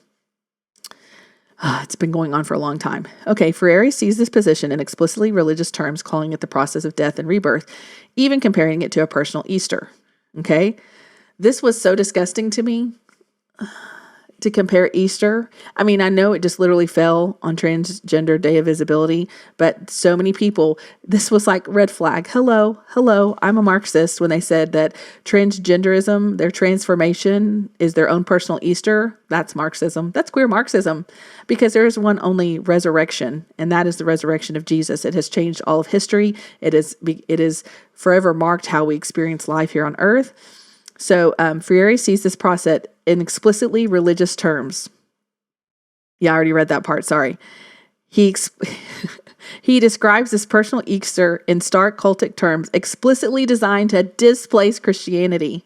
It's been going on for a long time. Okay, Freire sees this position in explicitly religious terms, calling it the process of death and rebirth, even comparing it to a personal Easter. Okay, this was so disgusting to me. To compare Easter. I mean, I know it just literally fell on Transgender Day of Visibility, but so many people, this was like red flag. Hello, I'm a Marxist, when they said that transgenderism, their transformation is their own personal Easter. That's Marxism. That's queer Marxism, because there is one only resurrection, and that is the resurrection of Jesus. It has changed all of history. It is forever marked how we experience life here on earth. So Freire sees this process in explicitly religious terms. Yeah, I already read that part. Sorry. He describes this personal Easter in stark cultic terms, explicitly designed to displace Christianity.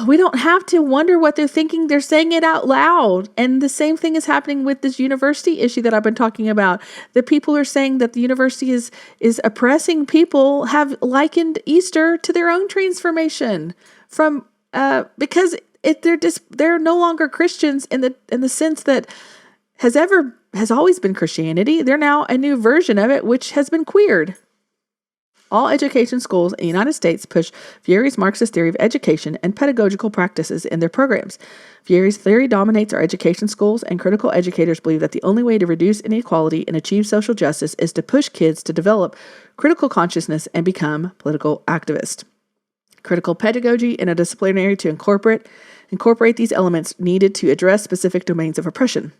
We don't have to wonder what they're thinking. They're saying it out loud. And the same thing is happening with this university issue that I've been talking about. The people are saying that the university is oppressing people, have likened Easter to their own transformation from because they're no longer Christians in the sense that has always been Christianity. They're now a new version of it, which has been queered. All education schools in the United States push Freire's Marxist theory of education and pedagogical practices in their programs. Freire's theory dominates our education schools, and critical educators believe that the only way to reduce inequality and achieve social justice is to push kids to develop critical consciousness and become political activists. Critical pedagogy and a disciplinary to incorporate these elements needed to address specific domains of oppression.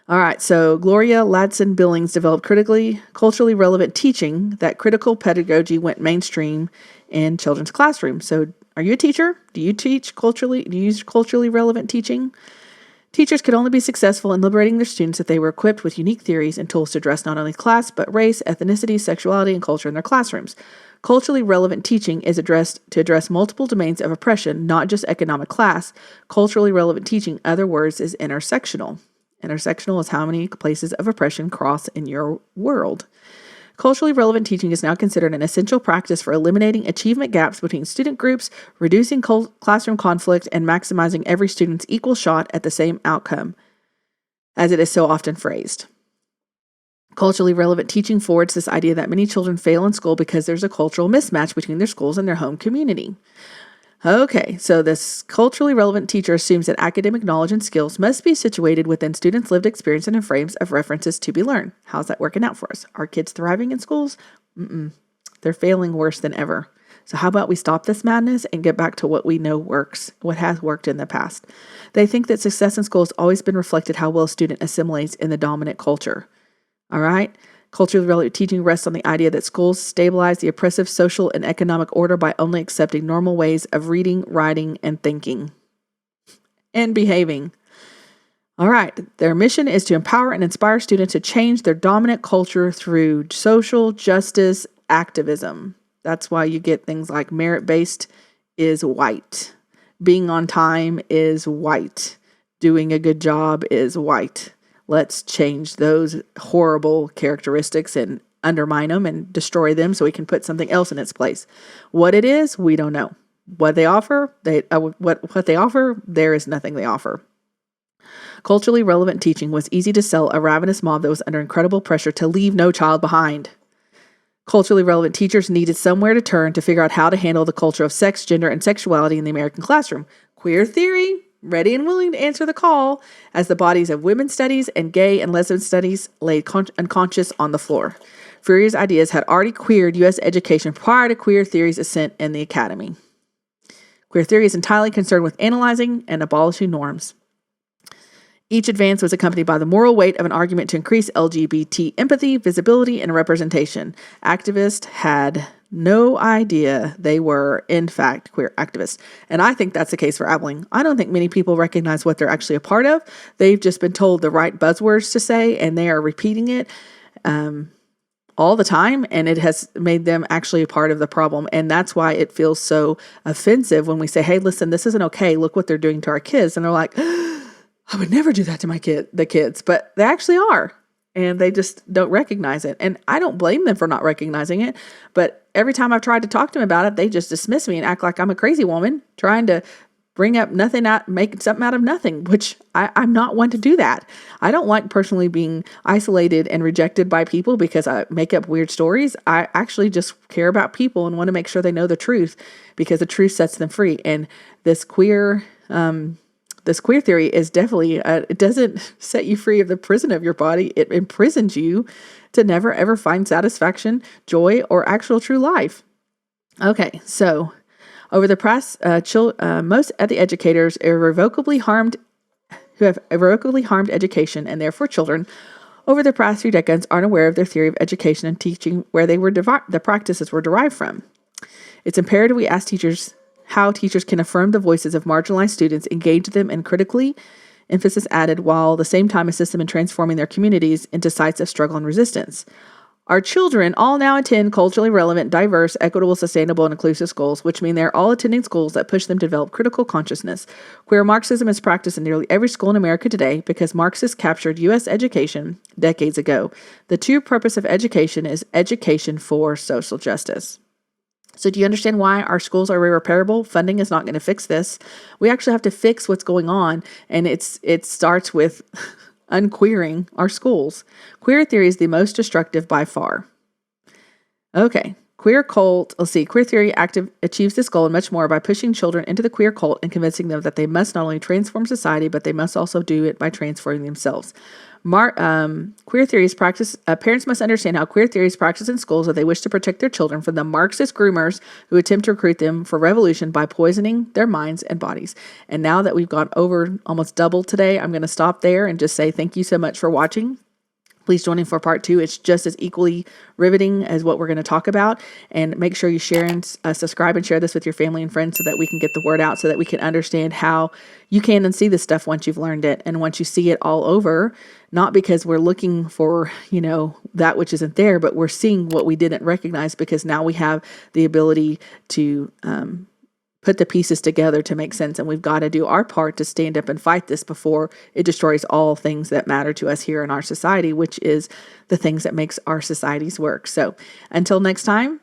All right, so Gloria Ladson-Billings developed culturally relevant teaching that critical pedagogy went mainstream in children's classrooms. So Are you a teacher? Do you use culturally relevant teaching? Teachers could only be successful in liberating their students if they were equipped with unique theories and tools to address not only class, but race, ethnicity, sexuality, and culture in their classrooms. Culturally relevant teaching is to address multiple domains of oppression, not just economic class. Culturally relevant teaching, in other words, is intersectional. Intersectional is how many places of oppression cross in your world. Culturally relevant teaching is now considered an essential practice for eliminating achievement gaps between student groups, reducing classroom conflict, and maximizing every student's equal shot at the same outcome, as it is so often phrased. Culturally relevant teaching forwards this idea that many children fail in school because there's a cultural mismatch between their schools and their home community. Okay, so this culturally relevant teacher assumes that academic knowledge and skills must be situated within students' lived experience and in frames of references to be learned. How's that working out for us? Are kids thriving in schools? They're failing worse than ever. So how about we stop this madness and get back to what we know works, what has worked in the past? They think that success in school has always been reflected how well a student assimilates in the dominant culture. All right? Culturally relevant teaching rests on the idea that schools stabilize the oppressive social and economic order by only accepting normal ways of reading, writing, and thinking and behaving. All right. Their mission is to empower and inspire students to change their dominant culture through social justice activism. That's why you get things like merit-based is white. Being on time is white. Doing a good job is white. Let's change those horrible characteristics and undermine them and destroy them so we can put something else in its place. What it is, we don't know. What they offer, what they offer, there is nothing they offer. Culturally relevant teaching was easy to sell a ravenous mob that was under incredible pressure to leave no child behind. Culturally relevant teachers needed somewhere to turn to figure out how to handle the culture of sex, gender, and sexuality in the American classroom. Queer theory, ready and willing to answer the call, as the bodies of women's studies and gay and lesbian studies lay unconscious on the floor. Fourier's ideas had already queered U.S. education prior to queer theory's ascent in the academy. Queer theory is entirely concerned with analyzing and abolishing norms. Each advance was accompanied by the moral weight of an argument to increase LGBT empathy, visibility, and representation. Activists had no idea they were, in fact, queer activists. And I think that's the case for Abilene. I don't think many people recognize what they're actually a part of. They've just been told the right buzzwords to say, and they are repeating it all the time, and it has made them actually a part of the problem. And that's why it feels so offensive when we say, hey, listen, this isn't okay. Look what they're doing to our kids. And they're like, I would never do that to the kids, but they actually are, and they just don't recognize it. And I don't blame them for not recognizing it, but every time I've tried to talk to them about it, they just dismiss me and act like I'm a crazy woman trying to bring up nothing out, make something out of nothing, which I'm not one to do that. I don't like personally being isolated and rejected by people because I make up weird stories. I actually just care about people and want to make sure they know the truth because the truth sets them free. And this queer theory is definitely, it doesn't set you free of the prison of your body. It imprisons you to never, ever find satisfaction, joy, or actual true life. Okay, so over the past, most of the educators who have irrevocably harmed education and therefore children over the past few decades aren't aware of their theory of education and teaching where the practices were derived from. It's imperative we ask teachers how teachers can affirm the voices of marginalized students, engage them, and critically, emphasis added, while at the same time assist them in transforming their communities into sites of struggle and resistance. Our children all now attend culturally relevant, diverse, equitable, sustainable, and inclusive schools, which mean they're all attending schools that push them to develop critical consciousness. Queer Marxism is practiced in nearly every school in America today because Marxists captured U.S. education decades ago. The true purpose of education is education for social justice. So do you understand why our schools are irreparable? Funding is not going to fix this. We actually have to fix what's going on, and it starts with unqueering our schools. Queer theory is the most destructive by far. Okay, queer theory achieves this goal and much more by pushing children into the queer cult and convincing them that they must not only transform society, but they must also do it by transforming themselves. Queer theories practice. Parents must understand how queer theories practice in schools if they wish to protect their children from the Marxist groomers who attempt to recruit them for revolution by poisoning their minds and bodies. And now that we've gone over almost double today, I'm going to stop there and just say thank you so much for watching. Please join in for part 2. It's just as equally riveting as what we're going to talk about. And make sure you share and subscribe and share this with your family and friends so that we can get the word out, so that we can understand how you can and see this stuff once you've learned it. And once you see it all over, not because we're looking for, that which isn't there, but we're seeing what we didn't recognize, because now we have the ability to put the pieces together to make sense. And we've got to do our part to stand up and fight this before it destroys all things that matter to us here in our society, which is the things that makes our societies work. So until next time,